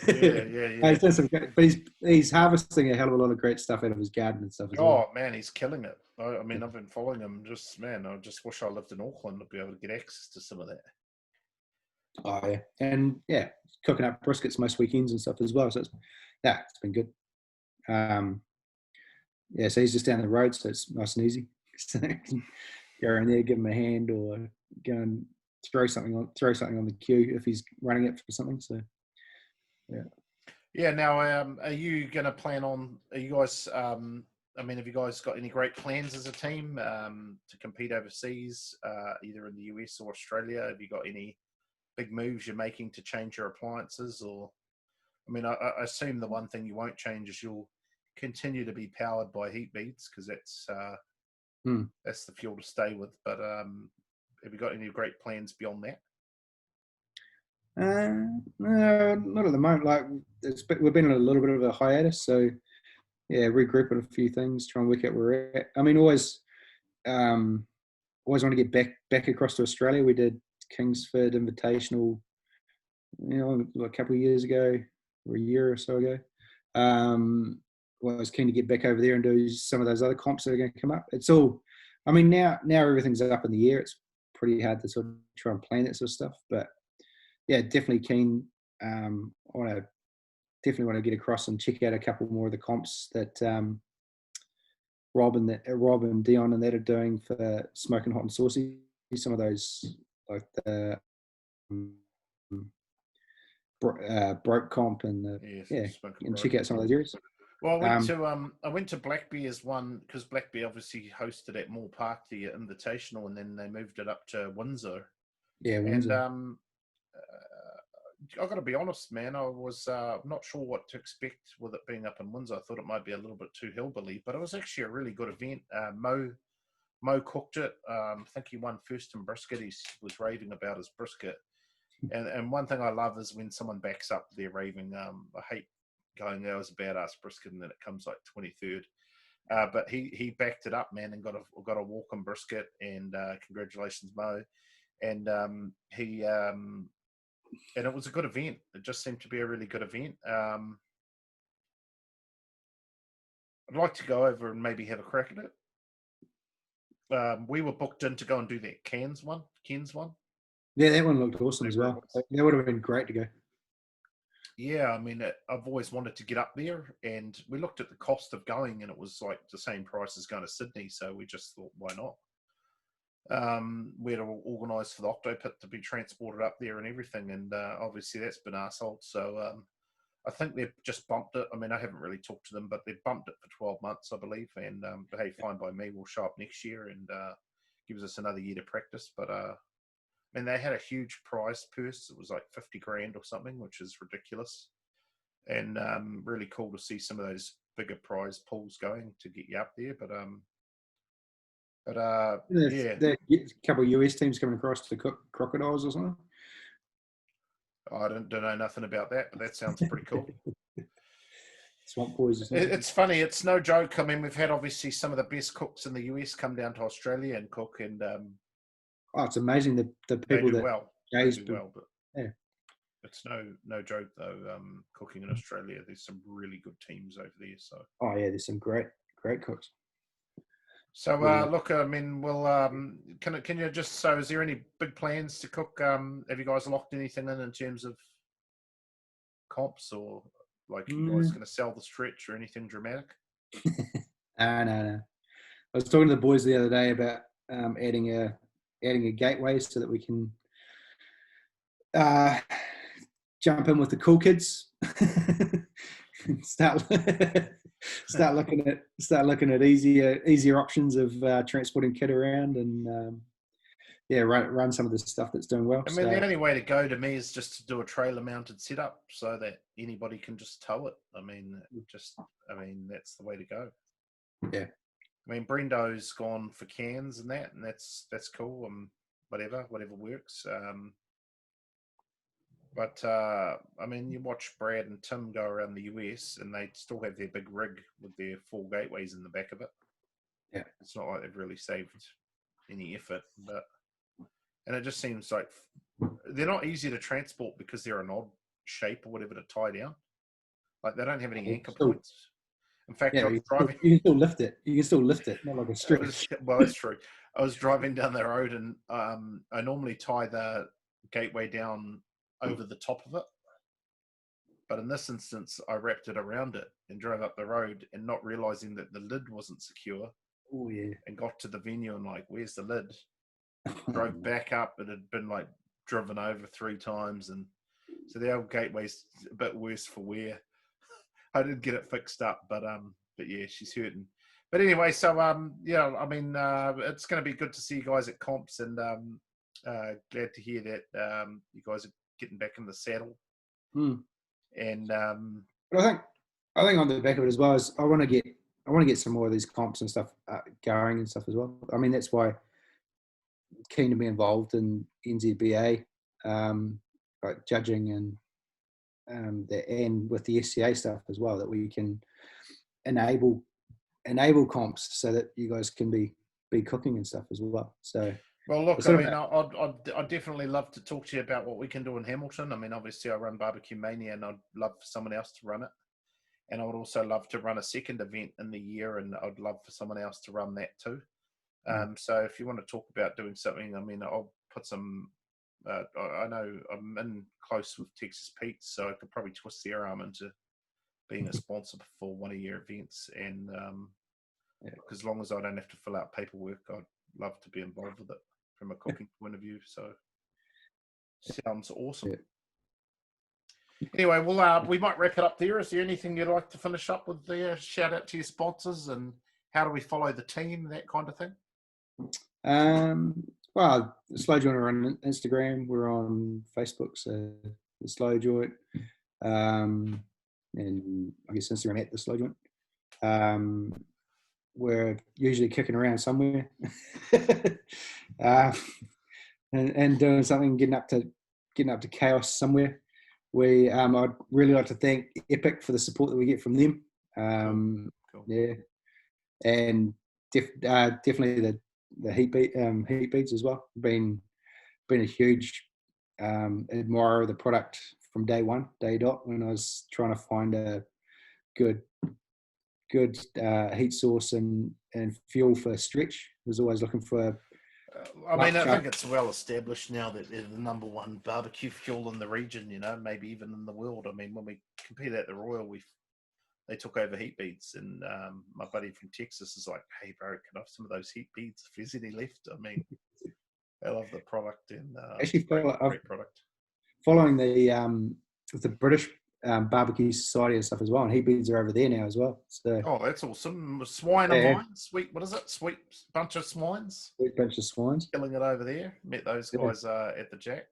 Yeah. He's done some great, but he's harvesting a hell of a lot of great stuff out of his garden and stuff as well. Oh man, he's killing it. I mean, I've been following him. I just wish I lived in Auckland to be able to get access to some of that. Oh yeah, and cooking up briskets most weekends and stuff as well. So it's been good. So he's just down the road, so it's nice and easy. So go in there, give him a hand, or go and throw something on the queue if he's running it for something. So Now, are you going to plan on? Are you guys? Have you guys got any great plans as a team to compete overseas, either in the US or Australia? Have you got any big moves you're making to change your appliances? Or, I mean, I assume the one thing you won't change is you'll continue to be powered by heat beads, because that's the fuel to stay with. But have you got any great plans beyond that? No, not at the moment. Like we've been on a little bit of a hiatus, so regrouping a few things, try and work out where we're at. I mean, always want to get back across to Australia. We did Kingsford Invitational, a couple of years ago, or a year or so ago. I was keen to get back over there and do some of those other comps that are going to come up. It's all, I mean, now everything's up in the air. It's pretty hard to sort of try and plan that sort of stuff. But definitely keen. Definitely want to get across and check out a couple more of the comps that Rob and Dion and that are doing for Smoking Hot and Saucy. Some of those, like the Broke comp and and check out some of those areas. Well, I went to Blackbear as one, because Blackbear obviously hosted at Moore Park the Invitational, and then they moved it up to Windsor. Yeah, Windsor. And I've got to be honest, man, I was not sure what to expect with it being up in Windsor. I thought it might be a little bit too hillbilly, but it was actually a really good event. Mo cooked it. I think he won first in brisket. He was raving about his brisket. And one thing I love is when someone backs up their raving. I hate going, that was a badass brisket, and then it comes like 23rd. But he backed it up, man, and got a walk-in brisket. And congratulations, Mo. And and it was a good event. It just seemed to be a really good event. I'd like to go over and maybe have a crack at it. We were booked in to go and do that Ken's one. Yeah, that one looked awesome as well. That would have been great to go. Yeah, I mean, I've always wanted to get up there, and we looked at the cost of going, and it was like the same price as going to Sydney, so we just thought, why not? We had to organise for the Octopit to be transported up there and everything, and obviously that's been arseholed, so I think they've just bumped it. I mean, I haven't really talked to them, but they've bumped it for 12 months, I believe, and but hey, fine by me. We'll show up next year and gives us another year to practice, but and they had a huge prize purse. It was like 50 grand or something, which is ridiculous. And really cool to see some of those bigger prize pools going to get you up there. But there a couple of US teams coming across to cook crocodiles or something. I don't know nothing about that, but that sounds pretty cool. Swamp boys or something. It's funny. It's no joke. I mean, we've had obviously some of the best cooks in the US come down to Australia and cook, and it's amazing the people that they do well, but yeah, it's no joke though. Cooking in Australia, there's some really good teams over there. So yeah, there's some great great cooks. So Yeah. look, I mean, well, can you just, so is there any big plans to cook? Have you guys locked anything in terms of comps, or like you guys going to sell the stretch or anything dramatic? No. I was talking to the boys the other day about adding a gateway so that we can jump in with the cool kids. start looking at easier options of transporting kit around, and run some of the stuff that's doing well. I mean, the only way to go to me is just to do a trailer mounted setup so that anybody can just tow it. I mean, that's the way to go. Yeah. I mean, Brendo's gone for cans and that's cool. Whatever works. But I mean, you watch Brad and Tim go around the US, and they still have their big rig with their 4 gateways in the back of it. Yeah, it's not like they've really saved any effort, and it just seems like they're not easy to transport because they're an odd shape or whatever to tie down. Like they don't have any anchor points. In fact, I was driving. You can still lift it. You can still lift it, not like a stretch. Well, that's true. I was driving down the road, and I normally tie the gateway down over the top of it, but in this instance, I wrapped it around it and drove up the road, and not realizing that the lid wasn't secure. Oh yeah. And got to the venue and like, where's the lid? Drove back up. It had been like driven over 3 times, and so the old gateway's a bit worse for wear. I did get it fixed up, but yeah, she's hurting. But anyway, so yeah, I mean, it's going to be good to see you guys at comps, and glad to hear that you guys are getting back in the saddle. And but I think on the back of it as well is I want to get some more of these comps and stuff going and stuff as well. I mean, that's why I'm keen to be involved in NZBA, like judging and and with the SCA stuff as well, that we can enable comps so that you guys can be cooking and stuff as well. So, well, look, I mean, I'd definitely love to talk to you about what we can do in Hamilton. I mean, obviously, I run Barbecue Mania, and I'd love for someone else to run it. And I would also love to run a second event in the year, and I'd love for someone else to run that too. So if you want to talk about doing something, I mean, I'll put some. I know I'm in close with Texas Pete's, so I could probably twist their arm into being a sponsor for one of your events. And because as long as I don't have to fill out paperwork, I'd love to be involved with it from a cooking point of view. So sounds awesome. Anyway, well, we might wrap it up there. Is there anything you'd like to finish up with there? Shout out to your sponsors, and how do we follow the team, that kind of thing? Well, the Slow Joint are on Instagram. We're on Facebook, so the Slow Joint, and I guess Instagram at the Slow Joint. We're usually kicking around somewhere, and doing something, getting up to chaos somewhere. I'd really like to thank Epic for the support that we get from them. Cool. Yeah, and definitely the heat beads as well. Been a huge admirer of the product from day dot, when I was trying to find a good heat source and fuel for stretch. I was always looking for. I think it's well established now that they're the number 1 barbecue fuel in the region, maybe even in the world. I mean, when we competed at the Royal, they took over heat beads, and my buddy from Texas is like, hey bro, can I have some of those heat beads if there's any left? I mean, I love the product, and actually great product. Following the British Barbecue Society and stuff as well, and heat beads are over there now as well. So that's awesome. Swine and mine, sweet. What is it? Sweet bunch of swines. Sweet bunch of swines. Killing it over there. Met those guys at the Jack.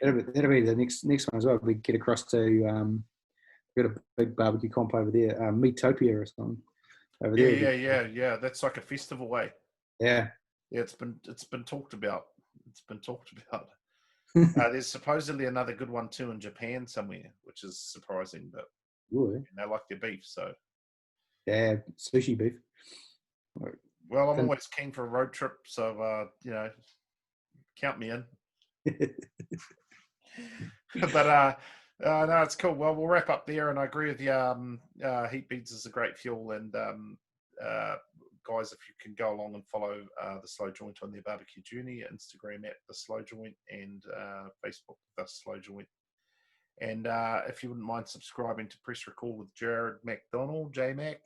That'll be the next one as well. We get across to got a big barbecue comp over there, Meatopia or something over there. Yeah. That's like a festival way. Yeah. It's been talked about. There's supposedly another good one too in Japan somewhere, which is surprising, but they like their beef, so. Yeah, sushi beef. Well, I'm always keen for a road trip, so count me in. But No, it's cool. Well, we'll wrap up there, and I agree with you. Heat beads is a great fuel, and guys, if you can go along and follow the Slow Joint on their barbecue journey, Instagram at the Slow Joint, and Facebook the Slow Joint. And if you wouldn't mind subscribing to Press Record with Jared McDonald, JMac,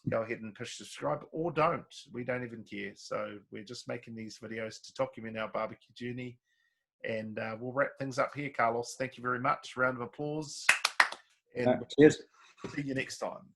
go ahead and push subscribe, or don't. We don't even care. So we're just making these videos to document our barbecue journey. And we'll wrap things up here, Carlos. Thank you very much. Round of applause. And Cheers. see you next time.